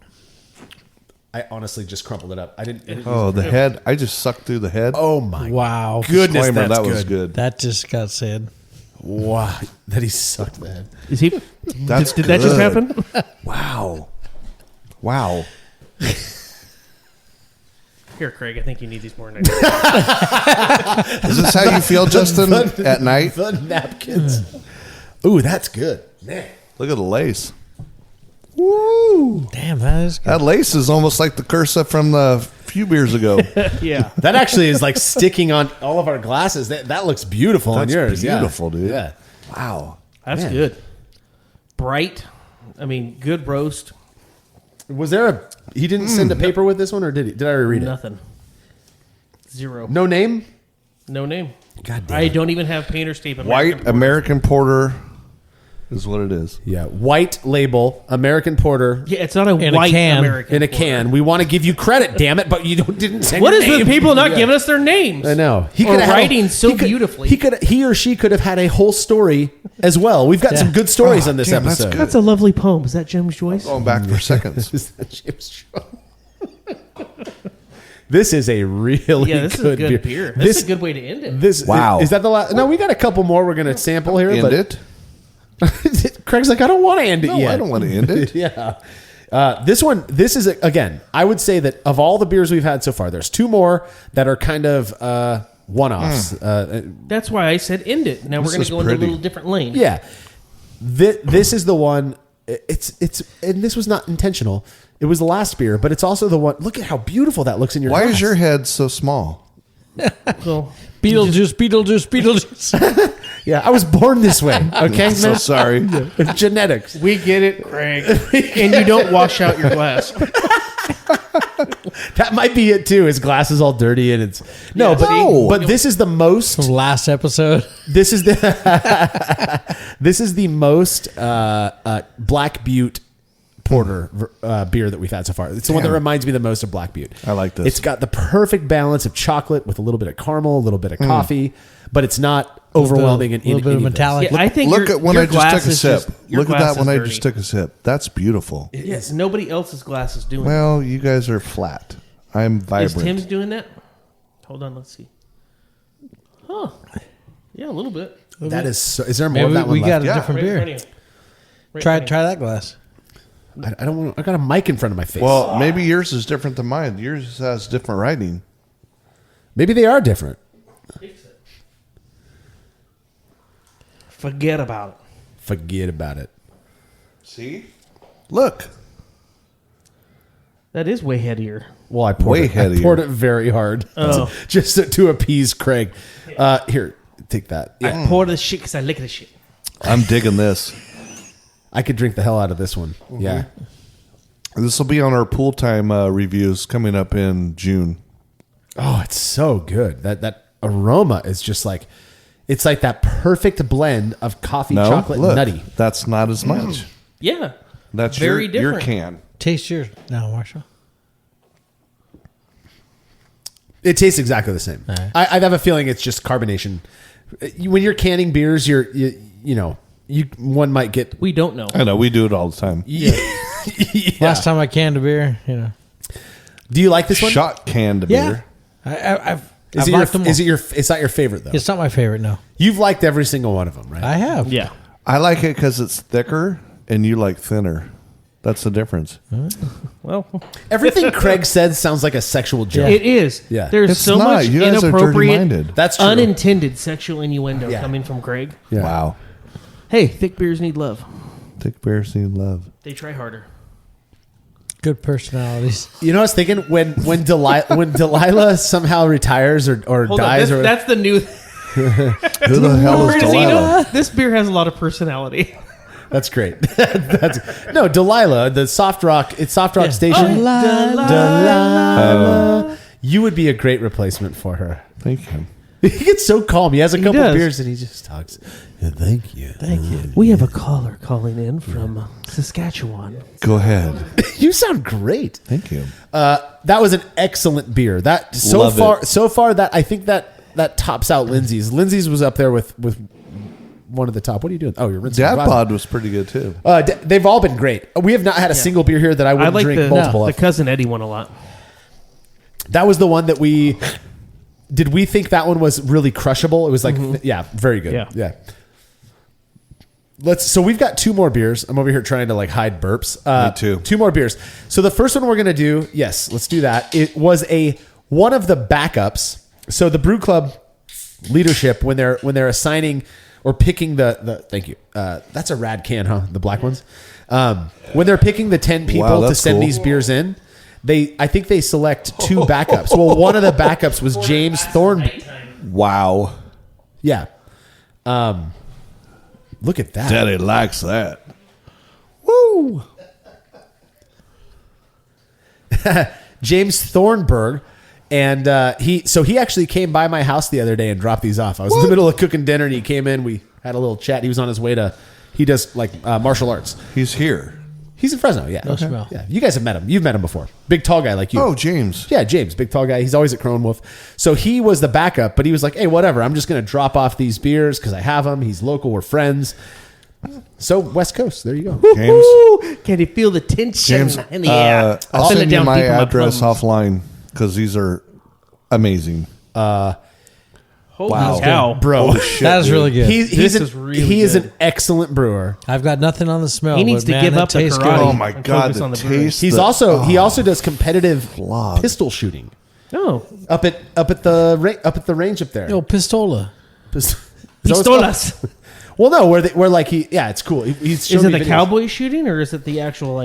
I honestly just crumpled it up. I didn't. Oh, the head! I just sucked through the head. Oh my! Wow! Goodness, Disclaimer, that's that was good. That just got said. Wow, that he sucked the head. Is he? That's did that just happen? Wow! Here, Craig. I think you need these more than I Is this how you feel, Justin, at night? The napkins. Ooh, that's good, man. Look at the lace. Woo! Damn, that is good. That lace is almost like the Cursa from a few beers ago. Yeah. That actually is like sticking on all of our glasses. That looks beautiful on yours. Beautiful, dude. Yeah. Wow. That's Man. good. Bright. I mean, good roast. Was there he didn't send a paper with this one, or did he? Did I read it? Nothing. Zero. No name? No name. God damn I it. don't even have painter's tape. White American Porter is what it is. Yeah, white label American porter Yeah, it's not a In a white can. American. in a porter. can. We want to give you credit, damn it, but you didn't say What your is name. with people not Yeah. giving us their names? I know. Or coulda had writing so beautifully. He or she could have had a whole story as well. We've got some good stories on this damn, that's episode. good. That's a lovely poem. Is that James Joyce? Going back for seconds. Is that James Joyce? This is a really Yeah, this is a good beer. This is a good way to end it. This Wow. Is that the last? No, we got a couple more we're going to sample here. End but it? Craig's like, I don't want to end it No, yet. I don't want to end it. Yeah. This is, again, I would say that of all the beers we've had so far, there's two more that are kind of one-offs. That's why I said end it. Now we're This going is to go into a pretty. little different lane. Yeah. This is the one, it's and this was not intentional. It was the last beer, but it's also the one, look at how beautiful that looks in your Why glass. is your head so small? So, Beetlejuice. Yeah, I was born this way, okay, So man? sorry. Genetics. we get it, Craig. And you don't wash out your glass. That might be it too. His glass is all dirty and it's no, Yeah, but see? but this is the most. From last episode. This is the this is the most Black Butte porter beer that we've had so far. It's the one that reminds me the most of Black Butte. I like this. It's got the perfect balance of chocolate with a little bit of caramel, a little bit of coffee, but it's not overwhelming in A little bit of metallic. Yeah, I think Look your, at when your I just glass took a is sip. just- your Look at glass that when is I dirty. just took a sip. That's beautiful. Yes, nobody else's glass is doing that. Well, you guys are flat. I'm Is vibrant. Tim's doing that? Hold on, let's see. Huh. Yeah, a little bit. That is. So, is there more Maybe of that one we got left? a Yeah. different Right in beer. front of you. Right Try in front of that glass. I don't want. I got a mic in front of my face. Well, maybe yours is different than mine. Yours has different writing. maybe they are different. you. Forget about it. Forget about it. See? Look. That is way headier. Well, I poured Way it. I headier. poured it very hard, Oh. just to appease Craig. Here, take that. Yeah, I pour the shit because I lick the shit. I'm digging this. I could drink the hell out of this one. Yeah. This will be on our pool time reviews coming up in June. Oh, it's so good. That aroma is just like, it's like that perfect blend of coffee, No, chocolate, look, and nutty. that's not as much. Yeah. That's Very your different. can. Taste yours. No, Marshall. It tastes exactly the same. right. I have a feeling it's just carbonation. When you're canning beers, one might get. We don't know. I know we do it all the time. Yeah. Last time I canned a beer, Do you like this one? Shot canned Yeah. beer. I've Is it, liked them all. it's not your favorite though? It's not my favorite, no. You've liked every single one of them, right? I have. Yeah. I like it because it's thicker and you like thinner. That's the difference. Well, Everything Craig said sounds like a sexual joke. it is. Yeah. There's It's so not. much You guys are inappropriate, dirty-minded. That's true. unintended sexual innuendo Yeah. coming from Craig. Yeah. Wow. Hey, thick beers need love. Thick beers need love. They try harder. Good personalities. You know, I was thinking when Delilah somehow retires or Hold on, dies that's the new. Who the hell is Bernardino, Delilah? this beer has a lot of personality. That's great. No, Delilah, the soft rock. It's soft rock station. Delilah. You would be a great replacement for her. Thank you. He gets so calm. He has a couple does. beers and he just talks. Yeah, thank you. Thank you. We have a caller calling in from Saskatchewan. Go ahead. You sound great. Thank you. That was an excellent beer. That Love so far that I think that tops out Lindsay's. Lindsay's was up there with one of the top. What are you doing? Oh, you're rinsing. Dad your glass. Bod was pretty good too. They've all been great. We have not had a single beer here that I I wouldn't like drink multiple the of. Cousin Eddie one a lot. That was the one that did we think that one was really crushable? It was like, yeah, very good. Yeah. So we've got two more beers. I'm over here trying to like hide burps. Me too. Two more beers. So the first one we're going to do, yes, let's do that. It was one of the backups. So the Brew Club leadership, when they're assigning or picking the thank you. That's a rad can, huh? The black ones. When they're picking the 10 people to that's send cool. these beers in, I think they select two backups. Well, one of the backups was James Thorn. Wow. Yeah. Look at that. Daddy likes that. Woo! James Thornburg. And he actually came by my house the other day and dropped these off. I was in the middle of cooking dinner and he came in. We had a little chat. He was on his way to He does like martial arts. He's here. He's in Fresno, yeah. No smell. Yeah, you guys have met him. You've met him before. Big tall guy like you. Oh, James. Yeah, James, big tall guy. He's always at Crone Wolf. So he was the backup, but he was like, hey, whatever. I'm just going to drop off these beers because I have them. He's local. We're friends. So West Coast. There you go. James. Woo! Can you feel the tension James, in the air? I'll Feel it send you down my deep in address plums. offline because these are amazing. Holy Wow. cow. Bro. Holy shit, That is dude. really good. He is good. an excellent brewer. I've got nothing on the smell. He needs but to man, give that up the tastes karate. good. Oh my And God, focus the on the brewing. taste. He also does competitive Flawed. pistol shooting Oh. up at the range up there. Yo, pistola. Is that what it's called? Pistolas. Well, no, where like it's cool. He's Is showed it me the videos. cowboy shooting or is it the actual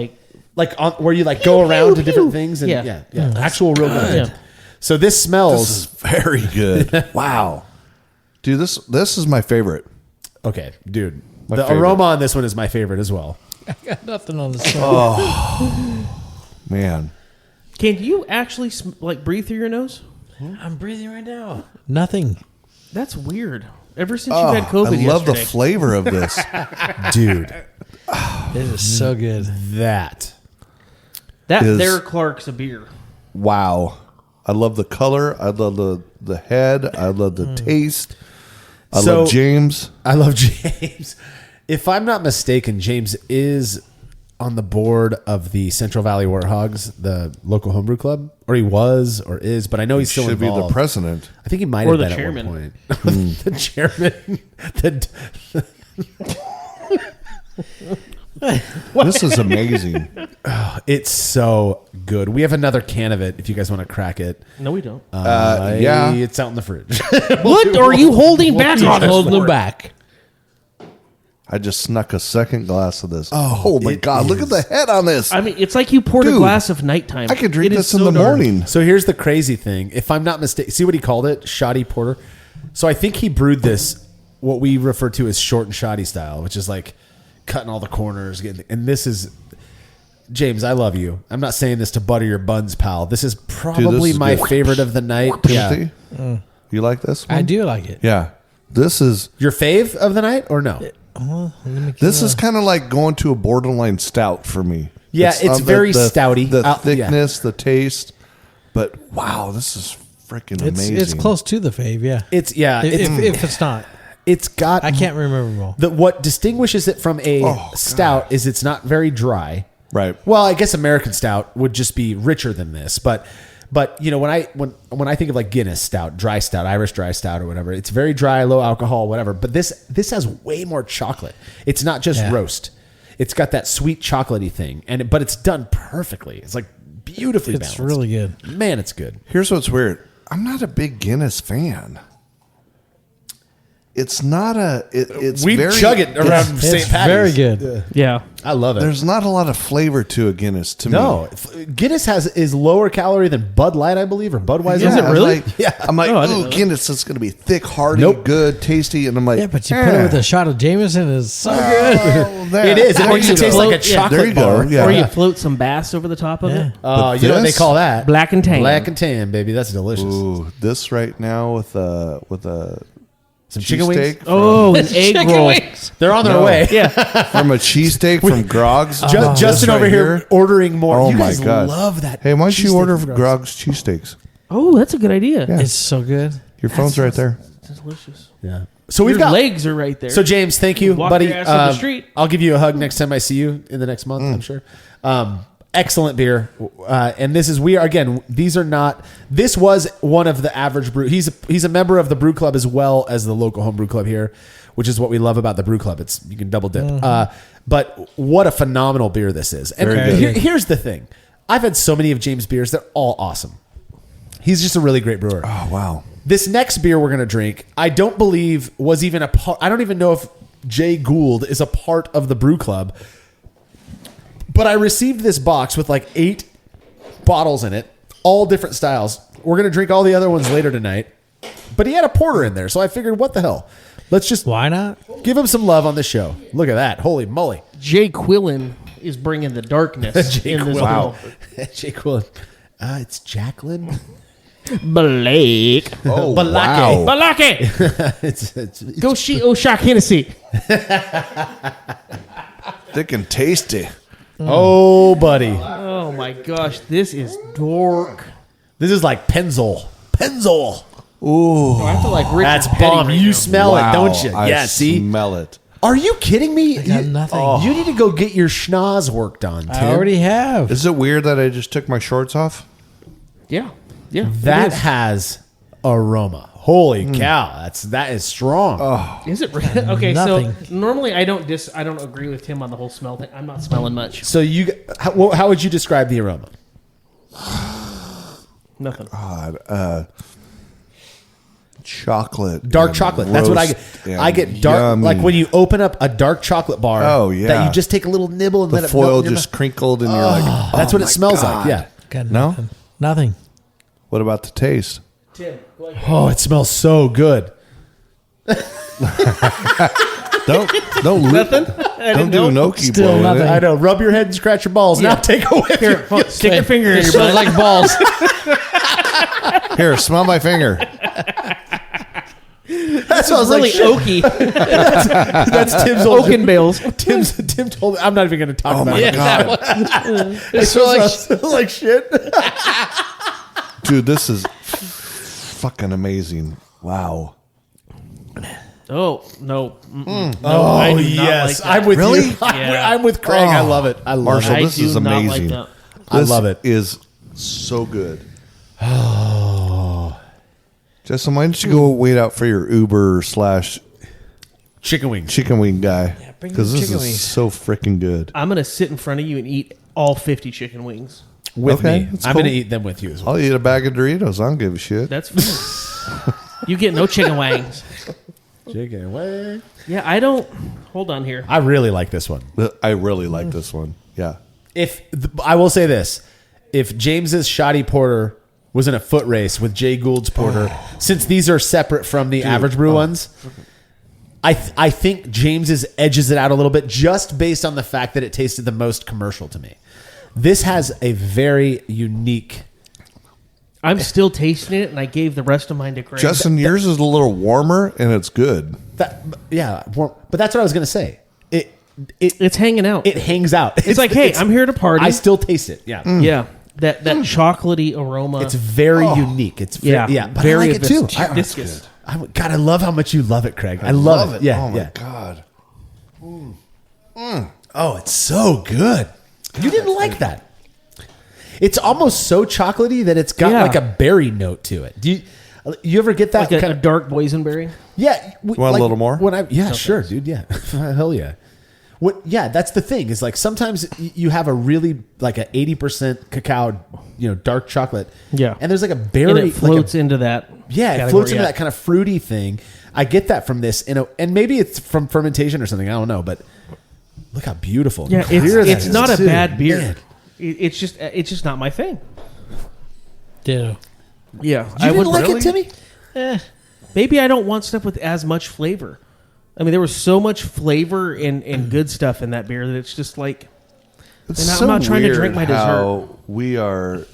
like on, where you like go around to different things and Yeah. actual real guns. Yeah. So this smells This is very good. Wow. Dude, this is my favorite. okay, dude. My the favorite. aroma on this one is my favorite as well. I got nothing on the smell. Man. Can you actually breathe through your nose? I'm breathing right now. Nothing. That's weird. Ever since you had COVID I love the yesterday. flavor of this. Dude, It is so good. that That is- there Clark's a beer. Wow. I love the color. I love the head. I love the taste. I So- love James. I love James. If I'm not mistaken, James is on the board of the Central Valley Warthogs, the local homebrew club, or he was, or is, but I know he's still Should be involved. the president. I think he might Or have the been at chairman. one point. The chairman. This is amazing. It's so good. We have another can of it if you guys want to crack it. No, we don't. Yeah. It's out in the fridge. What are you holding back on us Holding them for? back. I just snuck a second glass of this. Oh my it God. Look at the head on this. I mean, it's like you poured a Dude, glass of nighttime. I could drink It is this in so the dark. morning. So here's the crazy thing. If I'm not mistaken, see what he called it? Shoddy porter. So I think he brewed this, what we refer to as short and shoddy style, which is like cutting all the corners. And this is, James, I love you. I'm not saying this to butter your buns, pal. This is probably is my good. favorite of the night. Timothy, Yeah. you like this one? I do like it. Yeah. This is Your fave of the night or no? this is kind of like going to a borderline stout for me. Yeah, it's very stouty. The Yeah. thickness, the taste. But wow, this is freaking amazing. It's close to the fave, yeah. It's If it's not, it's got I can't remember all. what distinguishes it from a stout is it's not very dry. Right. Well, I guess American stout would just be richer than this, but you know when I think of like Guinness stout, dry stout, Irish dry stout or whatever, it's very dry, low alcohol, whatever. But this has way more chocolate. It's not just roast. It's got that sweet chocolatey thing, but it's done perfectly. It's like beautifully It's balanced. really good. Man, it's good. Here's what's weird. I'm not a big Guinness fan. It's not a. It's We very, chug it around It's St. Patty's. very good. Yeah. I love it. There's not a lot of flavor to a Guinness to me. No, Guinness is lower calorie than Bud Light, I believe, or Budweiser. Is it I'm really? like- Yeah. I'm like, Oh, I didn't know ooh, that. Guinness is going to be thick, hearty, Nope. good, tasty, and I'm like, Yeah, but you put it with a shot of Jameson, it's so good. oh, that- It is. It there makes you it taste go. like a Yeah. chocolate There you bar. go. Yeah. Or you float some bass over the top of it. But You know what they this- call that? Black and tan. Black and tan, baby. That's delicious. Ooh, this right now with a Some chicken wings. cheesesteak Oh, an egg roll. They're on their No. way. Yeah. from a cheesesteak from Grog's. This Justin right over here ordering more. Oh you my guys God. love that. Hey, why don't you cheesesteak order from Grog's cheesesteaks? Oh, that's a good idea. Yeah. It's so good. Your phone's right there. That's delicious. Yeah. So we've Your got legs are right there. So James, thank you, Walk buddy. your ass up the street. I'll give you a hug next time I see you in the next month. I'm sure. Excellent beer, and this is This was one of the AvgBrü. He's a member of the brew club as well as the local home brew club here, which is what we love about the brew club. You can double dip. But what a phenomenal beer this is. And Very good. here's the thing: I've had so many of James' beers; they're all awesome. He's just a really great brewer. Oh wow. This next beer we're going to drink, I don't believe was even a part. I don't even know if Jay Gould is a part of the brew club. But I received this box with like 8 bottles in it, all different styles. We're going to drink all the other ones later tonight. But he had a porter in there, so I figured, what the hell? Let's just Why not? give him some love on the show. Look at that. Holy moly. Jay Quillen is bringing the darkness Jay in this Quillen. wow. Jay Quillen. It's Jacqueline. Blake. Oh, Balake. wow. Balake. Go see Oshak Hennessy. Thick and tasty. Oh, buddy. Oh my gosh, this is dork. This is like Pennzoil. Pennzoil. I have to like Richard That's Petty bomb. right You now. smell it, don't you? I Yeah, see? smell it. Are you kidding me? got nothing. You need to go get your schnoz worked on, Tim. I already have. Is it weird that I just took my shorts off? Yeah. Yeah. That it is. has aroma. Holy cow. That is strong. Is it really? Okay, Nothing. so normally I don't agree with Tim on the whole smell thing. I'm not smelling much. So how would you describe the aroma? Nothing. Chocolate. Dark and chocolate. That's what I roast get. and I get dark, yummy. like when you open up a dark chocolate bar. Oh, yeah. That you just take a little nibble and the let it foil melt in your just crinkled and you're like, mouth. That's what it my smells God. like. Yeah. Got No? nothing. Nothing. What about the taste? Tim, go ahead. Oh, it smells so good. Don't Nothing? Don't do Enoki Still blow nothing. in I it. know. Rub your head and scratch your balls. Now take a whiff. Here, stick your finger in It your smells butt. like balls. Here, smell my finger. That smells really like shit. oaky. That's Tim's old Oaken bales. Tim told me. I'm not even going to talk Oh about my it. God. It smells like shit. Dude, this is fucking amazing. Wow. Oh, no. No, Oh, I do not yes. like that. I'm with Really? you. Yeah. I'm with Craig. I love it. I love Marshall, it. I this do is not like amazing. that. I This love it. is so good. Oh. Justin, why don't you go wait out for your Uber / Chicken wings. chicken wing guy? bring Because the this chicken is wings. so freaking good. I'm going to sit in front of you and eat all 50 chicken wings. With Okay, me. that's I'm cool. going to eat them with you as well. I'll eat a bag of Doritos. I don't give a shit. That's fine. You get no chicken wings. Chicken wings. Yeah, I don't. Hold on here. I really like this one. I really like this one. Yeah. I will say this. If James's Shoddy Porter was in a foot race with Jay Gould's Porter, since these are separate from the Average Brew ones, I think James's edges it out a little bit just based on the fact that it tasted the most commercial to me. This has a very unique. I'm still tasting it, and I gave the rest of mine to Craig. Justin, yours is a little warmer and it's good. But that's what I was going to say. It's hanging out. It hangs out. It's like, hey, I'm here to party. I still taste it. Yeah. Yeah, that chocolatey aroma. It's very unique. It's yeah, yeah, but very I like it too. viscous. God, I love how much you love it, Craig. I love it. Yeah, Oh my yeah. God. Oh, it's so good. You didn't like that. It's almost so chocolatey that it's got Yeah. like a berry note to it. Do you ever get that like kind a of dark boysenberry. Yeah. Want a little more? When sure, dude. Yeah. Hell yeah. Yeah, that's the thing. Is like sometimes you have a really like a 80% cacao, dark chocolate. Yeah. And there's like a berry And it floats into that. Yeah, it category, floats into that kind of fruity thing. I get that from this, and maybe it's from fermentation or something. I don't know, but look how beautiful. Yeah, and clear that it's is, not a too. bad beer. Man. It's just not my thing. Ditto. Yeah, You didn't like it, Timmy? Maybe I don't want stuff with as much flavor. I mean, there was so much flavor and good stuff in that beer that it's just like. It's And I'm so not trying to weird drink my dessert. how we are.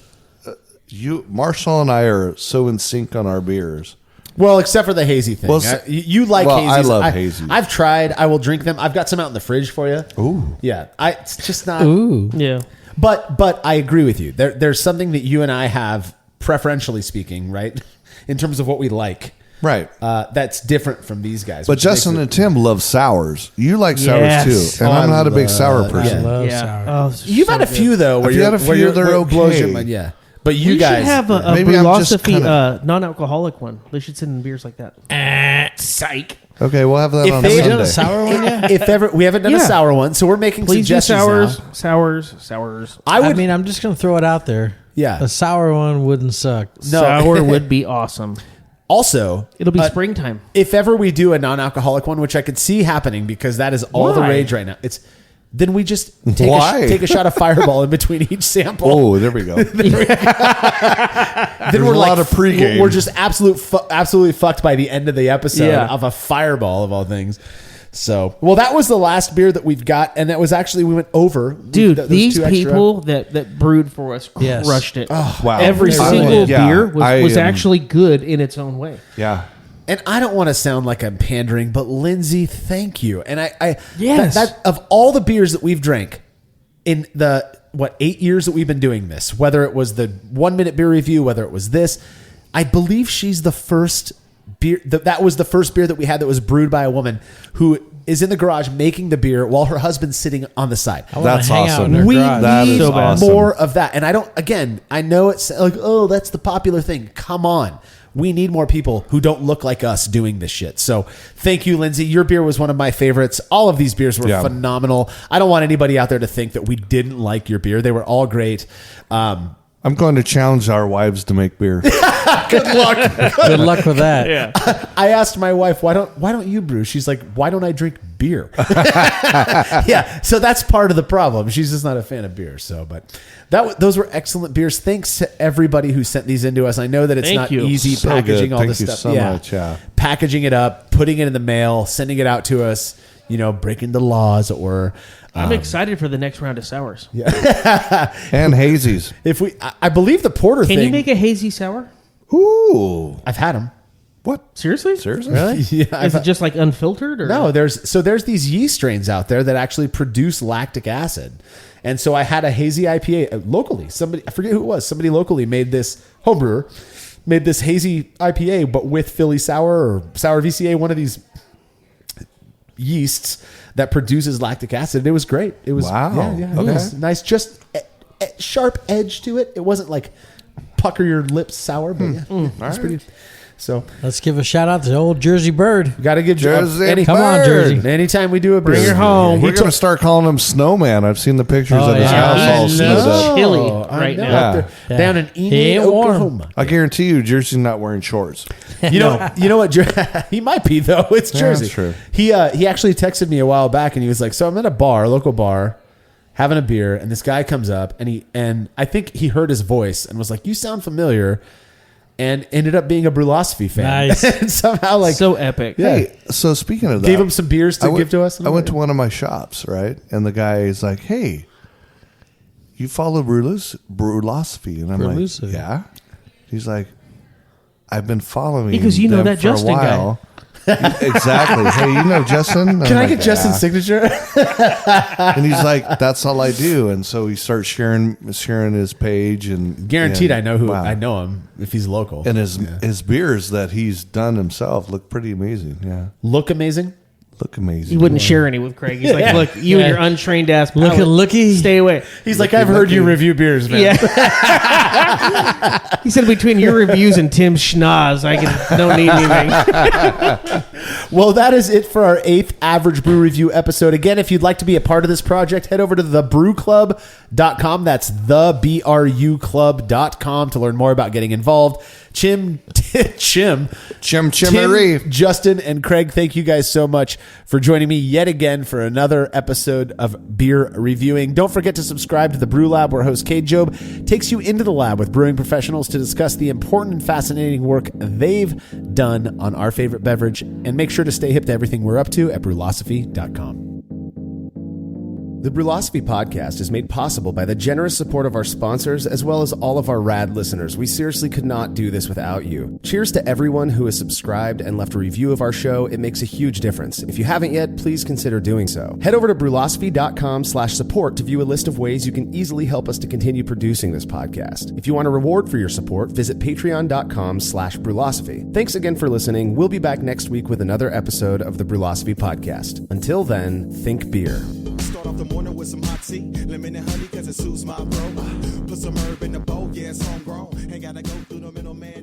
Marshall and I are so in sync on our beers. Well, except for the hazy thing. Well, You like well, hazies. I love hazies. I've tried. I will drink them. I've got some out in the fridge for you. Ooh. Yeah. It's just not. Ooh. Yeah. But I agree with you. There's something that you and I have, preferentially speaking, right, in terms of what we like. Right. That's different from these guys. But which Justin makes and Tim love sours. You like sours Yes. too. And I'm not a big sour love- person. yeah. Love Yeah. sour. Oh, this is You've so had a good. few though where I've you're had a few, where you're- they're where it blows your okay. mind. Yeah. But you We guys should have a Maybe I'm just philosophy, kinda- non-alcoholic one. They should send in beers like that. Psych. Okay, we'll have that If on they- Have you done Sunday. a sour one yet? if ever we haven't done a Yeah. sour one, so we're making Please do suggestions sours, now. sours. I would. I mean, I'm just going to throw it out there. Yeah. A sour one wouldn't suck. No. Sour would be awesome. Also, It'll be springtime. if ever we do a non-alcoholic one, which I could see happening because that is all the Why? rage right now. Then we just take Why? take a shot of Fireball in between each sample. Oh, there we go. Then There's a lot of pregame. We're just absolutely fucked by the end of the episode Yeah. of a Fireball of all things. So, well, that was the last beer that we've got, and that was actually we went over. Dude, those these 2 extra. people that brewed for us Yes. crushed it. Wow. Every I single would- yeah, beer was I am- actually good in its own way. Yeah. And I don't want to sound like I'm pandering, but Lindsay, thank you. And I Yes. that of all the beers that we've drank in the 8 years that we've been doing this, whether it was the 1 minute beer review, whether it was this, I believe she's the first beer that was the first beer that we had that was brewed by a woman who is in the garage making the beer while her husband's sitting on the side. I wanna That's hang out awesome. in their We garage. That need is awesome. more of that. And I know it's like, oh, that's the popular thing. Come on. We need more people who don't look like us doing this shit. So thank you, Lindsay. Your beer was one of my favorites. All of these beers were phenomenal. I don't want anybody out there to think that we didn't like your beer. They were all great. I'm going to challenge our wives to make beer. Good luck. Good luck with that. Yeah. I asked my wife, why don't you brew? She's like, why don't I drink beer? Yeah, so that's part of the problem. She's just not a fan of beer. So, but those were excellent beers. Thanks to everybody who sent these into us. I know that it's Thank not you. easy So packaging good. all Thank this you stuff. so much, yeah. Packaging it up, putting it in the mail, sending it out to us. Breaking the laws, or I'm excited for the next round of sours. And hazies. if I believe the porter Can thing. you make a hazy sour? Ooh. I've had them. What? Seriously? Seriously? Yeah, Is it just like unfiltered? Or? No, there's these yeast strains out there that actually produce lactic acid. And so I had a hazy IPA locally. I forget who it was. Somebody locally made this homebrewer, made this hazy IPA, but with Philly sour or sour VCA, one of these yeasts that produces lactic acid. It was great. It was Wow. Yeah, it Okay. was nice. Just a sharp edge to it. It wasn't like pucker your lips sour, but yeah, it was pretty. So Let's give a shout out to old Jersey Bird. got to give Jersey Come on, Jersey. Anytime we do a Bring beer, her home. We're going to start calling him Snowman. I've seen the pictures Oh, of his yeah. house all He's snowed up. chilly I right know, now. out there, Yeah. down in He Enid, ain't warm. Oklahoma. I guarantee you, Jersey's not wearing shorts. You know what? He might be though. It's Yeah, Jersey. that's true. He actually texted me a while back, and he was like, "So I'm at a local bar, having a beer, and this guy comes up, and I think he heard his voice and was like, 'You sound familiar,' and ended up being a Brulosophy fan. Nice. And somehow, like, So epic. yeah, Hey, so speaking of that, gave him some beers to I went- give to us. I went to one of my shops, right? And the guy is like, "Hey, you follow Brulosophy?" And I'm Brulosophy. like, "Yeah." He's like, "I've been following Because you know them that for Justin a guy." while." Exactly. Hey, you know Justin? Can I get Justin's signature? And he's like, "That's all I do." And so he starts sharing his page, and Guaranteed, I know who. wow. I know him if he's local. And his beers that he's done himself look pretty amazing. Yeah, Look amazing. look amazing. He wouldn't share any with Craig. He's like, look, you and your untrained ass. Look palate, at Looky. Stay away. He's like, I've heard you review beers, man. Yeah. He said between your reviews and Tim's schnoz, I don't need anything. Well, that is it for our 8th Average Brew Review episode. Again, if you'd like to be a part of this project, head over to thebrewclub.com. That's thebrewclub.com to learn more about getting involved. Tim, Justin, and Craig, thank you guys so much for joining me yet again for another episode of Beer Reviewing. Don't forget to subscribe to the Brew Lab, where host Cade Job takes you into the lab with brewing professionals to discuss the important and fascinating work they've done on our favorite beverage. And make sure to stay hip to everything we're up to at brulosophy.com. The Brulosophy podcast is made possible by the generous support of our sponsors, as well as all of our rad listeners. We seriously could not do this without you. Cheers to everyone who has subscribed and left a review of our show. It makes a huge difference. If you haven't yet, please consider doing so. Head over to brulosophy.com/support to view a list of ways you can easily help us to continue producing this podcast. If you want a reward for your support, visit patreon.com/brulosophy. Thanks again for listening. We'll be back next week with another episode of the Brulosophy podcast. Until then, think beer. Start off the morning with some hot tea, lemon and honey, cause it suits my bro. Put some herb in the bowl, yeah, it's homegrown. Ain't gotta go through the middleman.